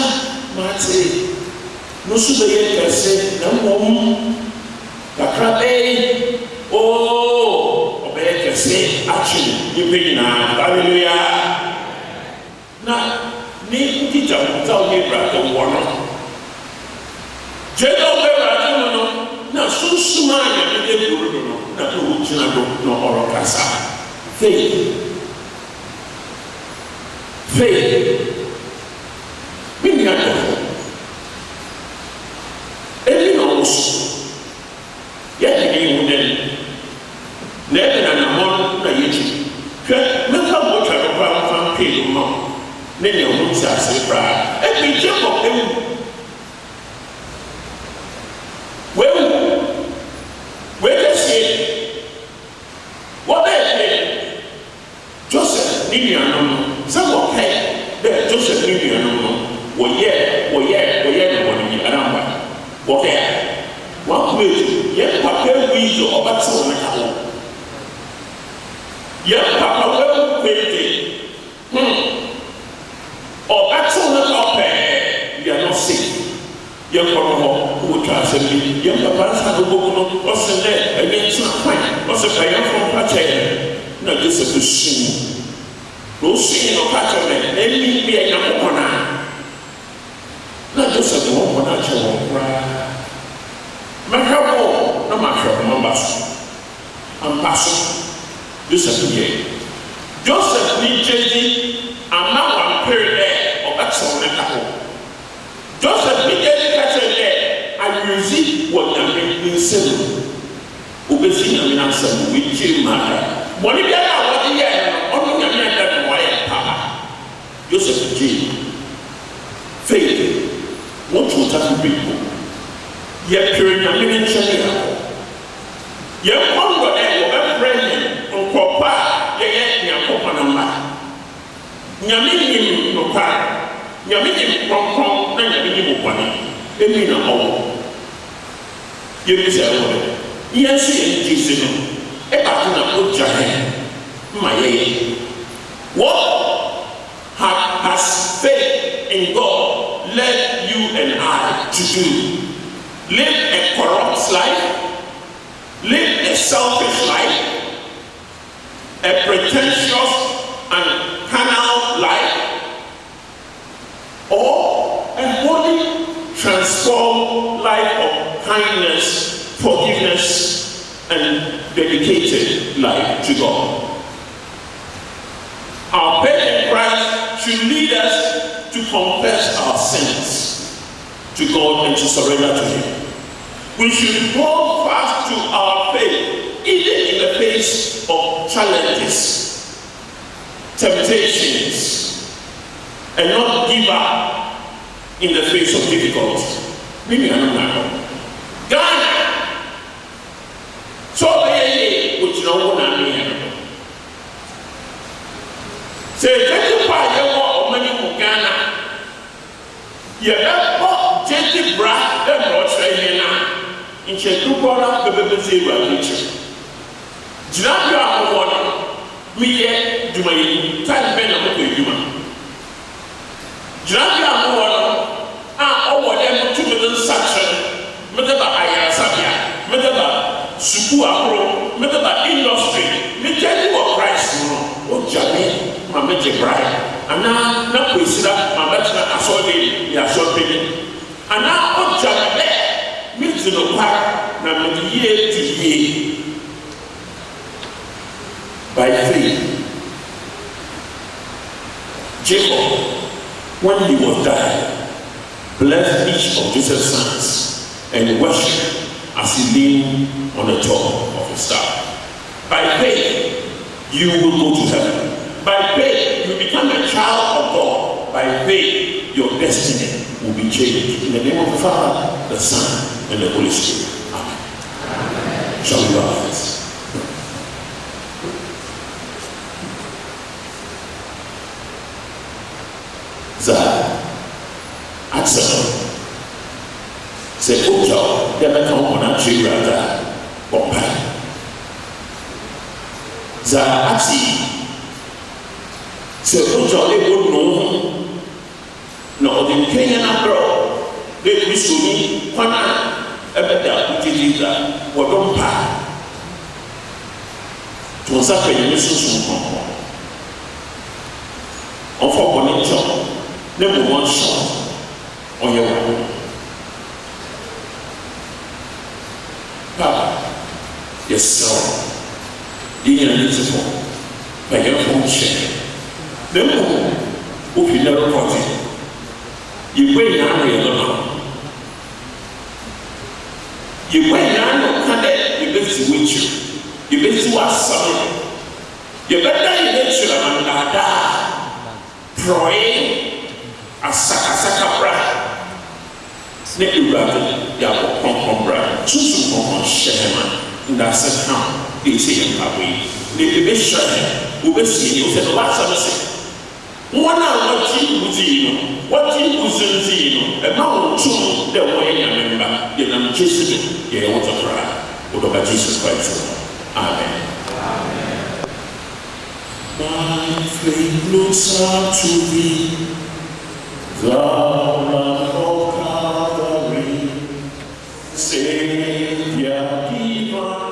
mate no so be yekese na mom kakra oh obe yekese actually you be na hallelujah na ni nti jamuta o ye bra to wono jedo be bra to no na susuma ya de buru no na to china do no oro kasa. Faith. Faith. When you are Okay. One way, yet Papa we or but so yet Papa well waiting. Or that's all the we are not sick. Young Papa who try to be young Papa have a book or send there against my point. What's a fire from Pacha? Not this is a sin. No sin or Pacha, any be a young woman. Not just a woman, not your cry. Macabo, no matter of Mombasa. I'm passing. This is the Joseph Nijeji, I'm now one period there, or that's all the couple. Joseph Nijeji catch there, I will see what I'm making seven. Obesina Minasam, we chill matter. When you get out of the year, only a man that wire papa. Joseph Nijeji. Faith, what will happen people? Yet during a minute, yet one got a friend on Copa, yet Yakopanama. Yamini no car, Yamini from Yamini Mupani, Emina Hall. You say, yes, Jesus, a button of good giant, my what has faith in God led you and I to do? Live a corrupt life, live a selfish life, a pretentious and carnal life, or a holy, transformed life of kindness, forgiveness, and dedicated life to God. Our faith in Christ should lead us to confess our sins to God and to surrender to Him. We should hold fast to our faith even in the face of challenges, temptations, and not give up in the face of difficulty. Maybe I don't know. Ghana! So which no one I mean. Say, thank you for your war of money for Ghana. Gentle bra, then brought training now. In Chetupola, the baby zero teacher. Jinabia water, me yet do my time ben of the human. Jinabia water, whatever 2 million section, Medaba Ayasabia, Medaba Suku Medaba industry, me tell you what price, oh, Jamie, my magic bride. And now, not consider my bachelor as all day, you are short payment. And now, what Jamie there means to the park, now year to year. By faith, Jacob, when he was dying, blessed each of Joseph's sons and worshiped as he leaned on the top of the staff. By faith, you will go to heaven. By faith, you become a child of God. By faith, your destiny will be changed. In the name of the Father, the Son, and the Holy Spirit. Amen. Shall we rise? Axel. Say, oh, job, they become on a tree rather. Bombay. Axi. Say, oh, job, they would know. No, the Kenyan girl, they wish to me, one a better Utiliza, or don't pay. To suffer in Mrs. Hong Kong. For one job. Number one shot on your own. Papa, yes, sir. You are beautiful. By your own share. Then, who you never got it. You wait now, you don't know. You wait now, you better with you. You better watch something. You better make sure I'm not praying. Asaka bra. Snake rather, ya pom bra. Susu pom shema. Ndase kam. Ese yampawe. Ne be sure. Ubesi you said what say. One what you uzi no. What you uzi no. E ma o tun the way ya member. Jesus, you want to cry. Whatever Jesus Christ. Amen. My faith looks up to thee, the Lamb of Calvary, Savior divine.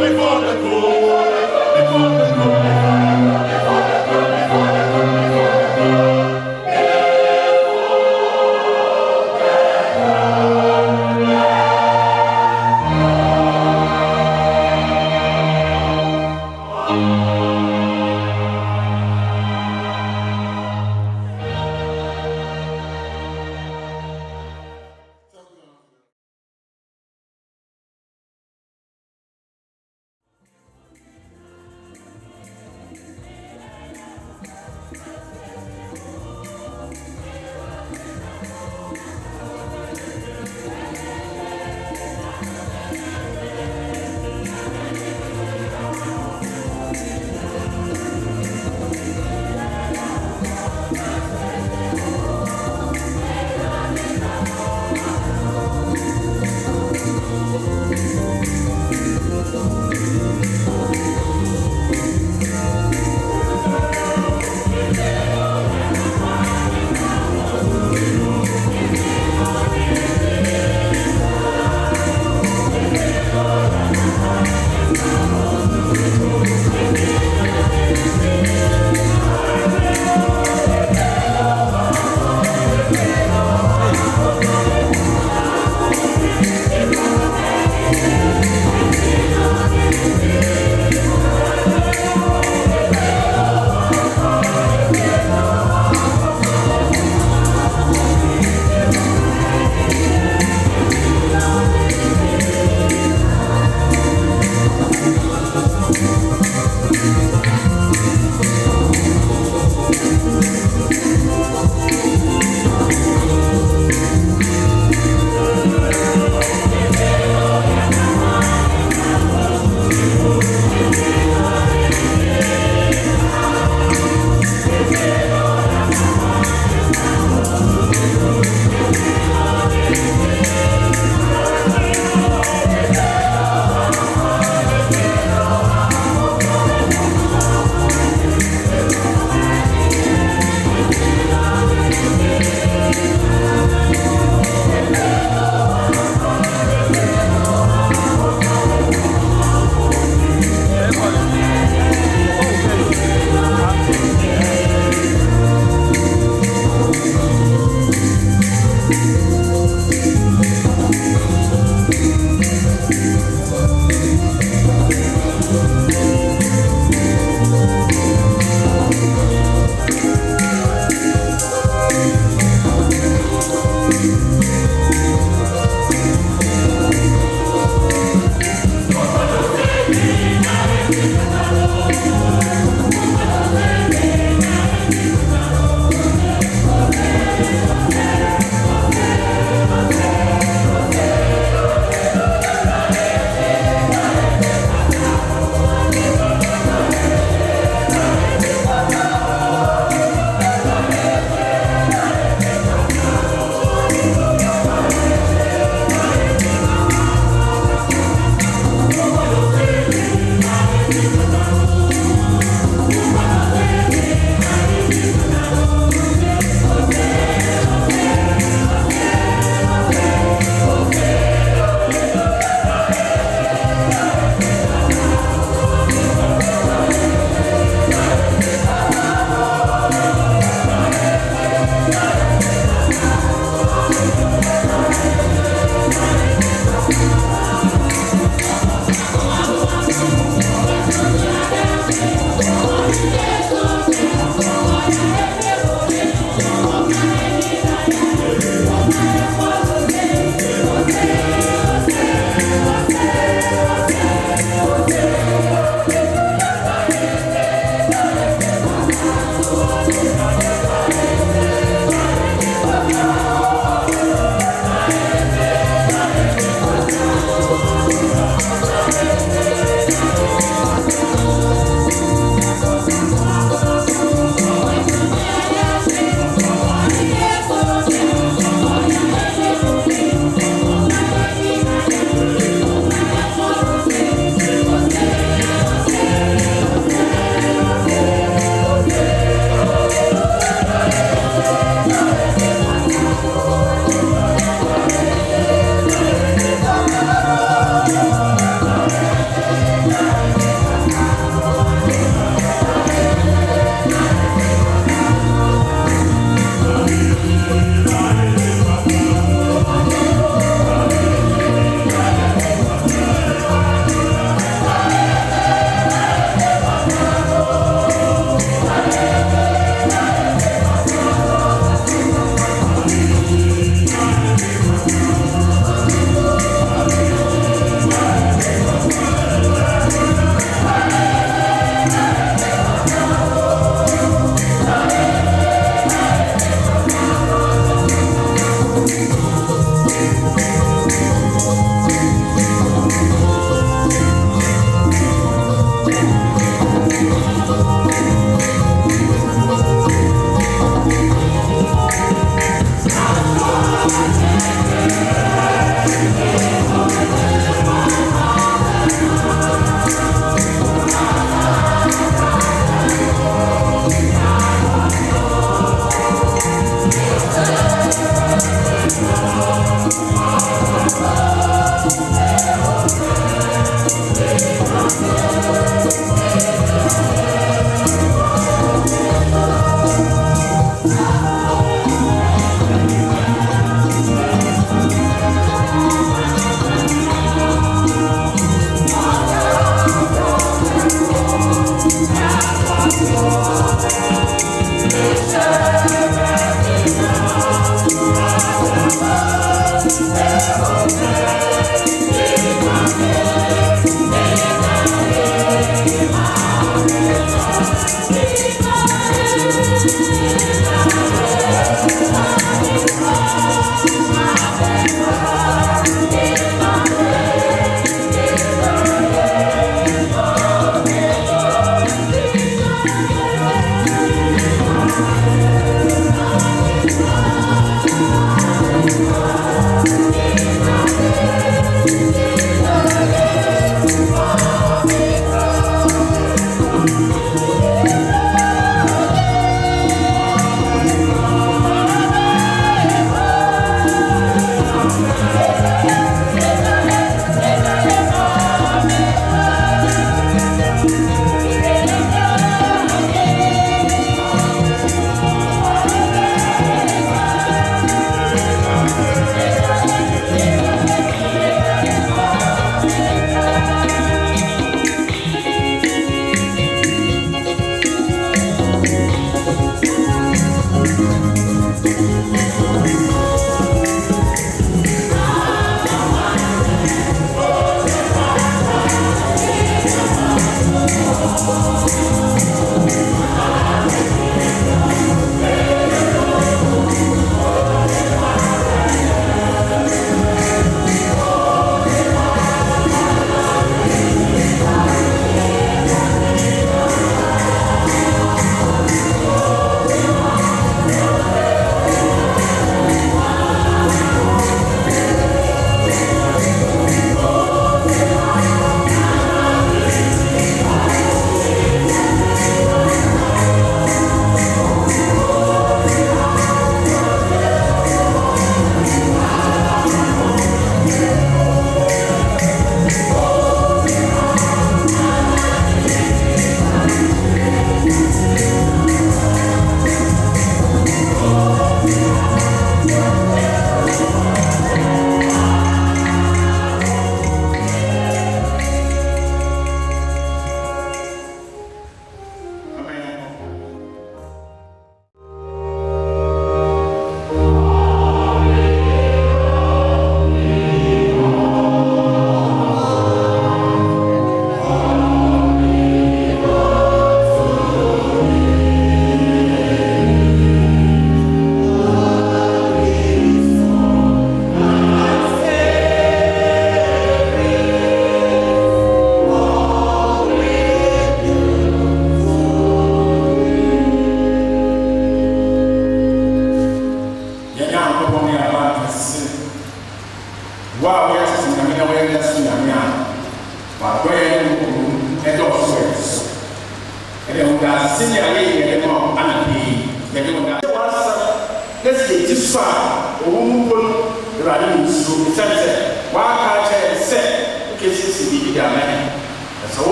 Before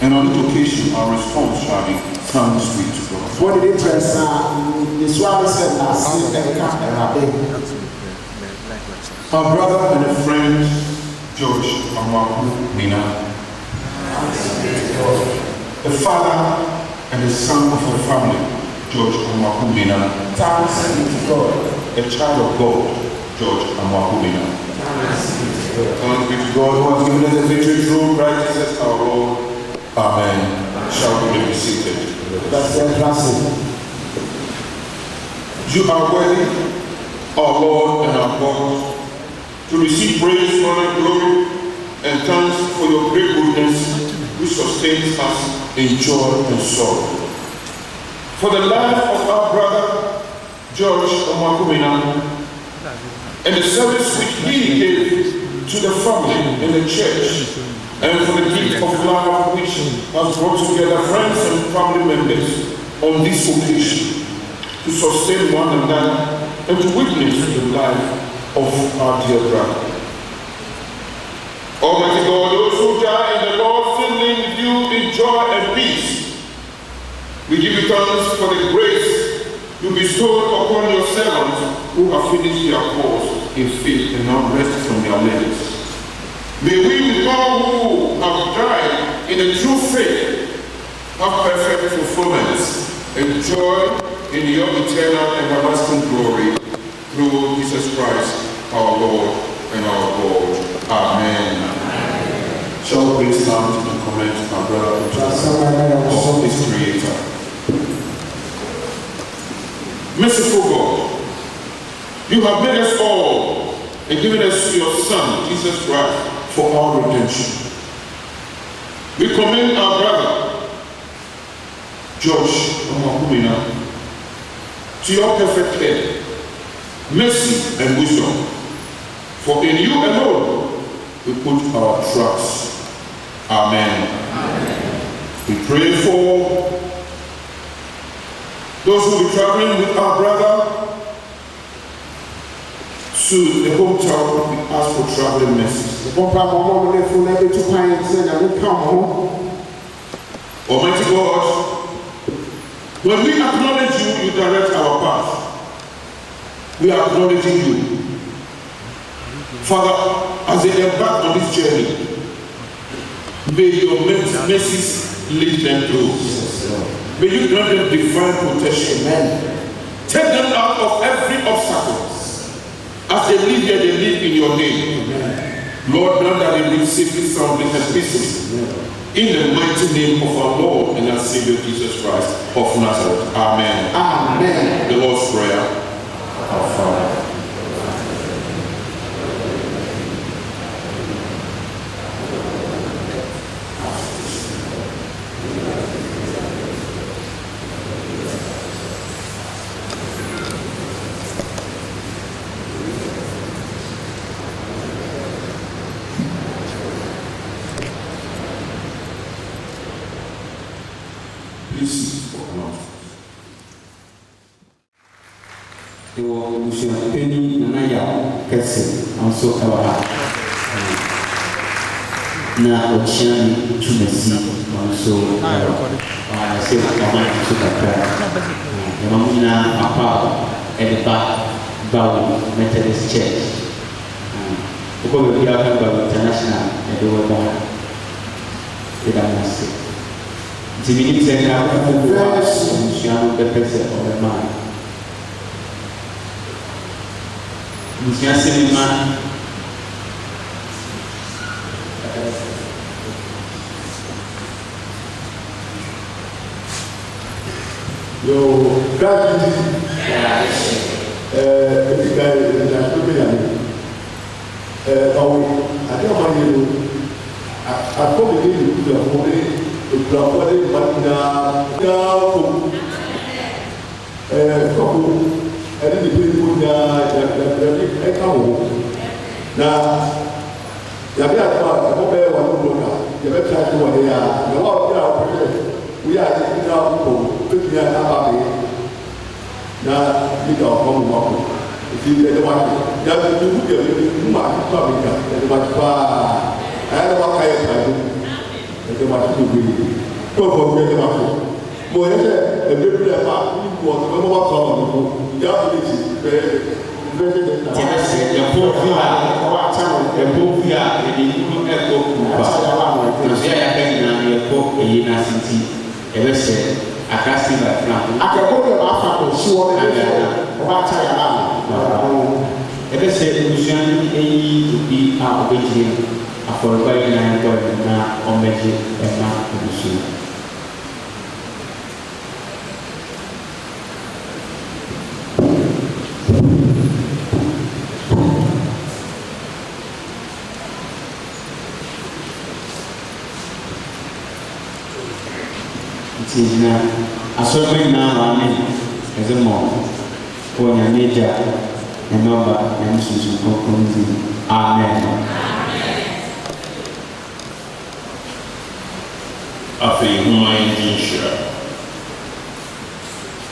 And on this occasion, our response shall be thanks be to God. What did it press? This one said last our brother and a friend, George AMOAKO Minnah, the father and the son of a family, George AMOAKO Minnah, thanks be to God. a child of God, George AMOAKO Minnah. Thanks be to God who has given us the victory through Christ Jesus our Lord. Amen. Shall we be seated? That's the classic. You are worthy, our Lord and our God, to receive praise, honor, glory, and thanks for your great goodness, which sustains us in joy and sorrow. For the life of our brother, George AMOAKO Minnah, and the service which he gave to the family in the church, and for the gift of love which has brought together friends and family members on this occasion to sustain one another and to witness the life of our dear brother. Almighty God, those who die in the Lord still live with you in joy and peace. We give you thanks for the grace you bestowed upon your servants who have finished their course in faith and now rest from their labors. May we with all who have died in the true faith have perfect fulfillment and joy in your eternal and everlasting glory through Jesus Christ, our Lord and our God. Amen. Shall we please stand and commend our brother into the of his Creator. Merciful God, you have made us all and given us your Son, Jesus Christ, for our redemption. We commend our brother, George AMOAKO Minnah, to your perfect care, mercy and wisdom. For in you alone we put our trust. Amen. Amen. We pray for those who will be traveling with our brother to the hometown. We ask for traveling mercies. Almighty God, when we acknowledge you, you direct our path. We are acknowledging you. Father, as they embark on this journey, may your mercies lead them through. May you grant them divine protection. Amen. Take them out of every obstacle. As they live here, they live in your name. Amen. Lord, grant that they live safely, soundly, and peacefully. In the mighty name of our Lord and our Savior Jesus Christ of Nazareth. Amen. Amen. The Lord's Prayer. Our Father. Penny Nanaya Kessi, also our now Ocean to the sea, also I say, Mamina Apa at the back, Gbawe Methodist Church. We are international and the world. Dimini said, "I the president of the man." Monsieur Seligman, your gratitude, I don't want you. I probably need to I didn't put the now, Yabia, I hope everyone you better try to what they are. We are taking out people, picking out our now, you don't come walk. If you get the one, you have to do the market public, and what I had a walk. ɛdɛ ma to bi ko ko bi ɛdɛ ma to mo yɛ sɛ ɛbɛ bi lɛ pa ni bu ɔtɔ bɛ mo ba kɔ ɔmɔ ko ya bi ti bɛ bɛ de de na. Tiɛ sɛ ɛpo fi a ɛpo fi a ɛde nimu ɛkɔ kuba nso yɛ yaka nyinaa yɛkɔ ɛyi n'ase ti ɛbɛ sɛ akasi ba fila. Akɛkɔɔ bɛ b'a fa ko suwɔ bɛ fɛ ɔba ata yɛ la. Ɛbɛ sɛ ebusua ni eyi obi a ɔbɛgyina afɔrɔba yi na ɛkɔ na ɔmɛgye ɛma ebusua. Na asɔrɔ nyinaa ma ne ɛdze mɔ wɔ nyame gya ne maba na ne susu kɔkɔm di amen. Afei nhoma yi di nhyira.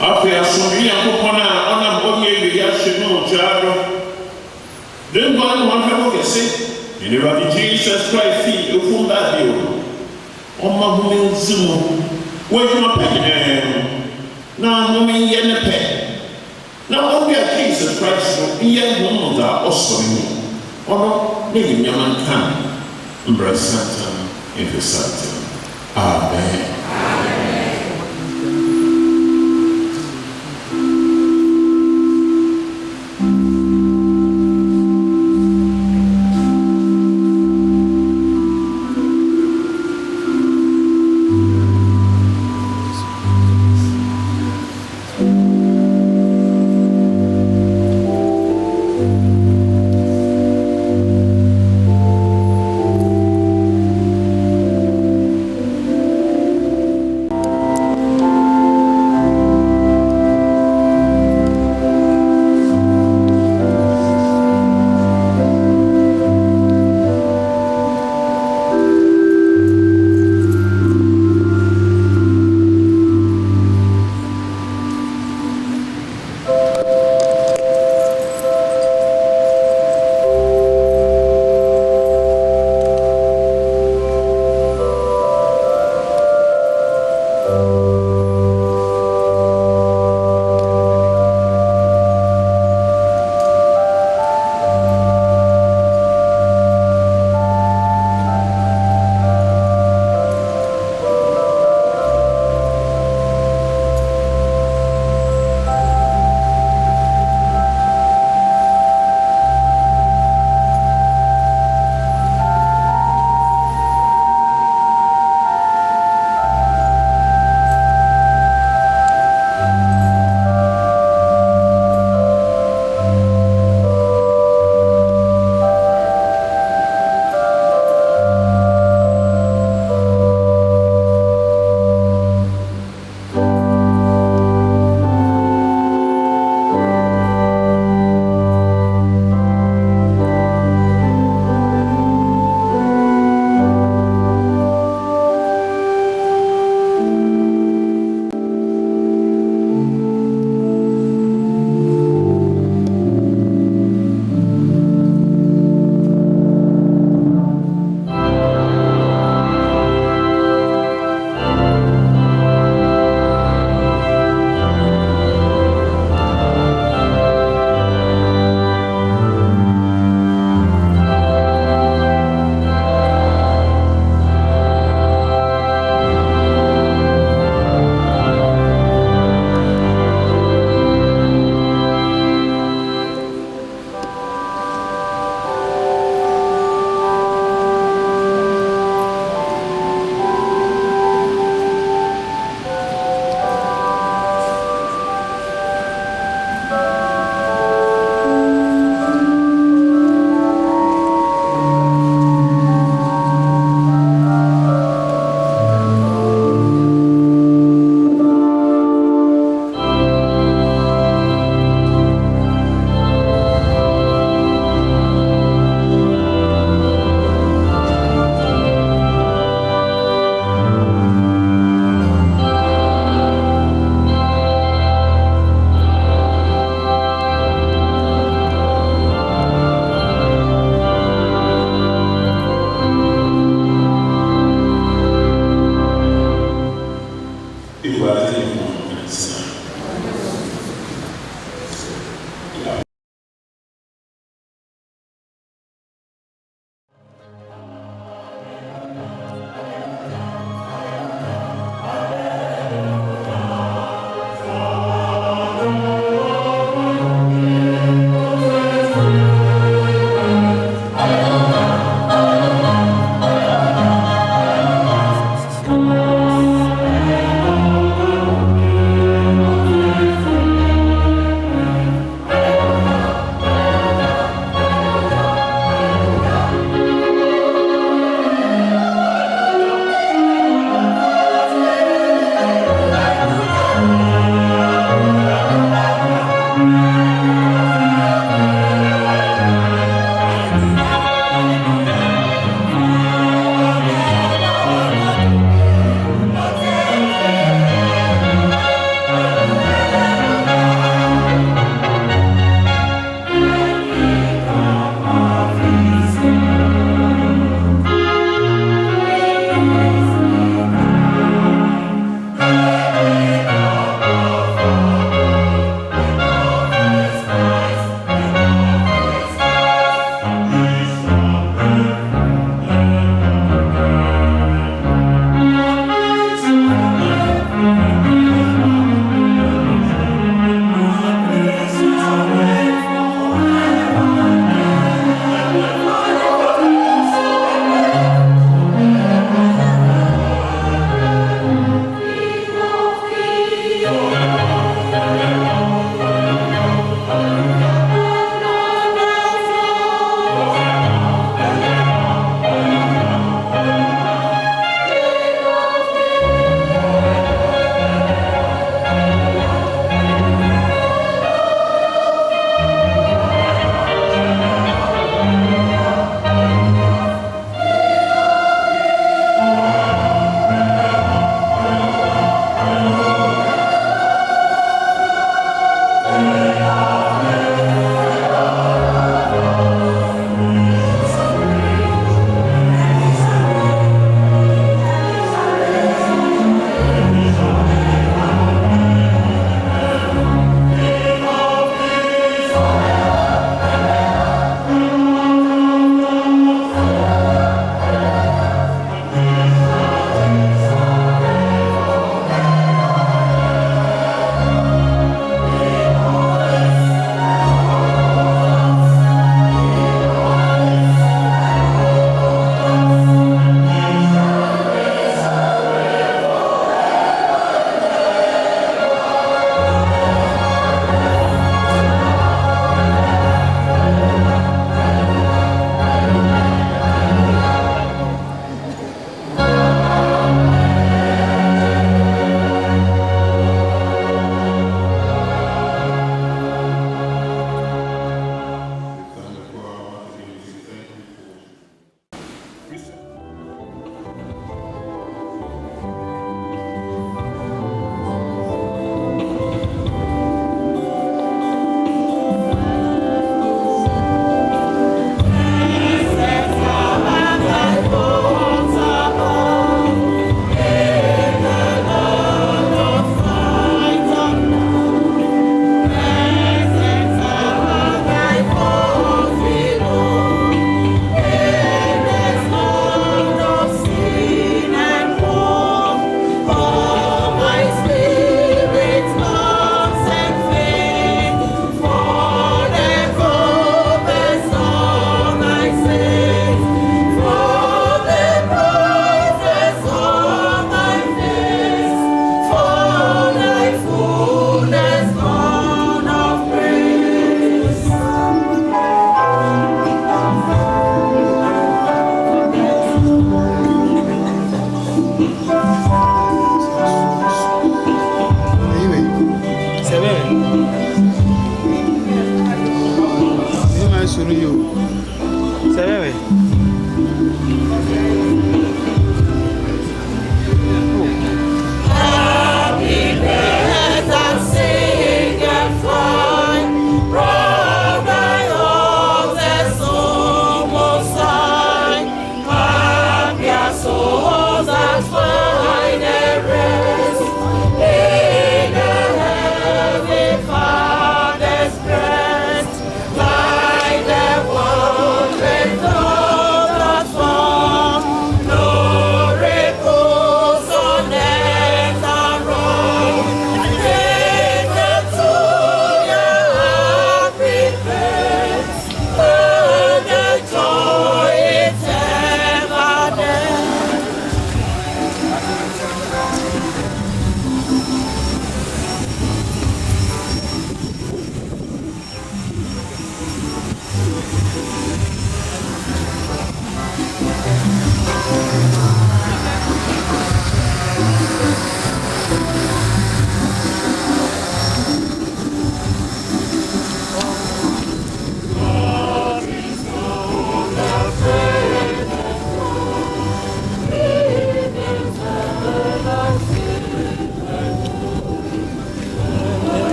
Afei asomdwe Nyankopɔn a ɔnam ɔnyɛ awie ahyɛ no ɔgyaa do de nkwa ne wɔn hwɛ kɛse ne Awurade Jesus Christ fii efum ba bio ɔma ho ne nsi mu wɔadwuma pɛ nyinaa na mome yɛ ne pɛ na ɔbea Jesus Christ no yɛ nhom a ɔsɔre mu ɔno ne yɛ nneɛma nka mbra santam ɛfɛ santam amen.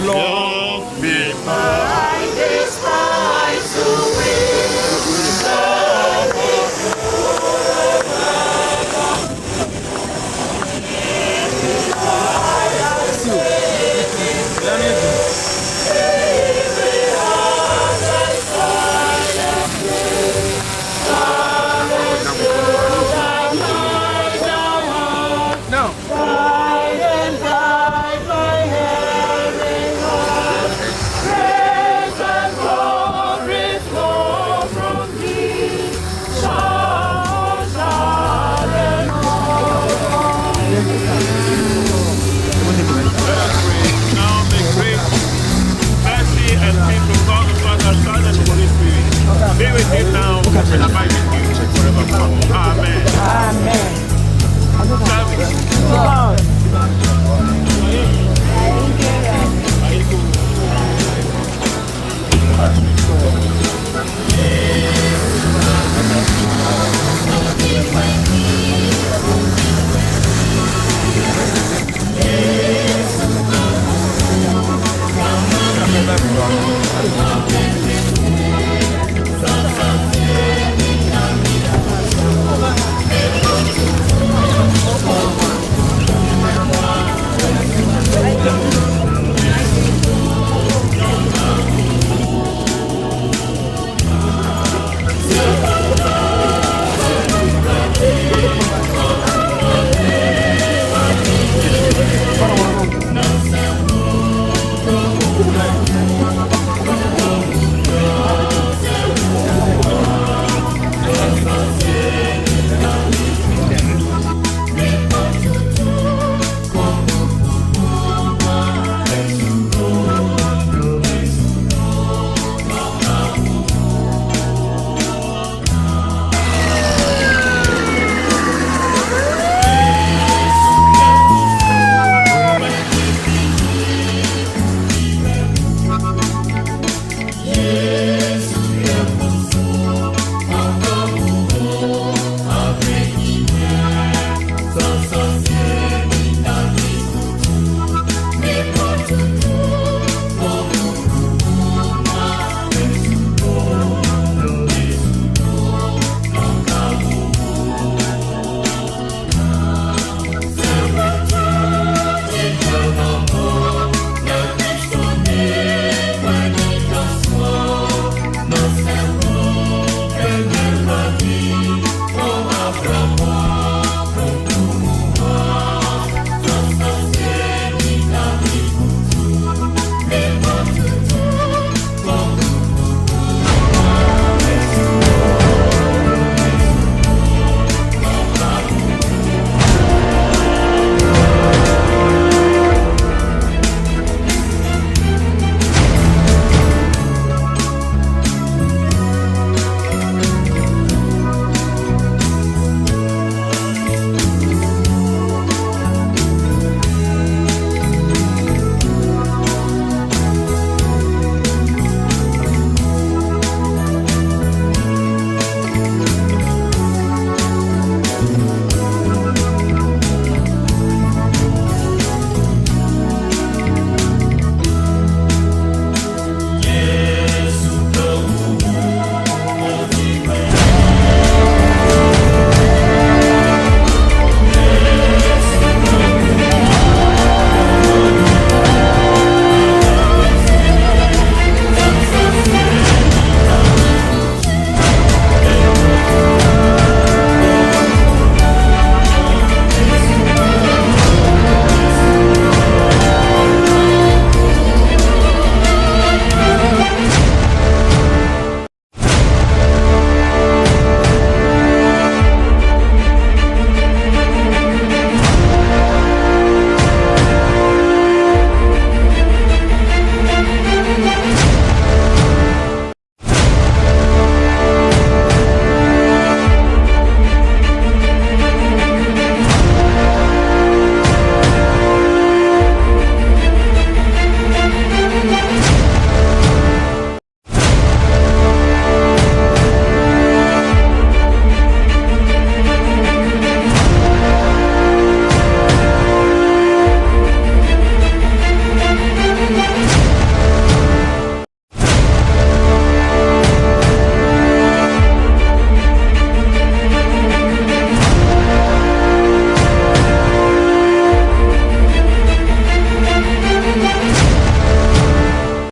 Lord.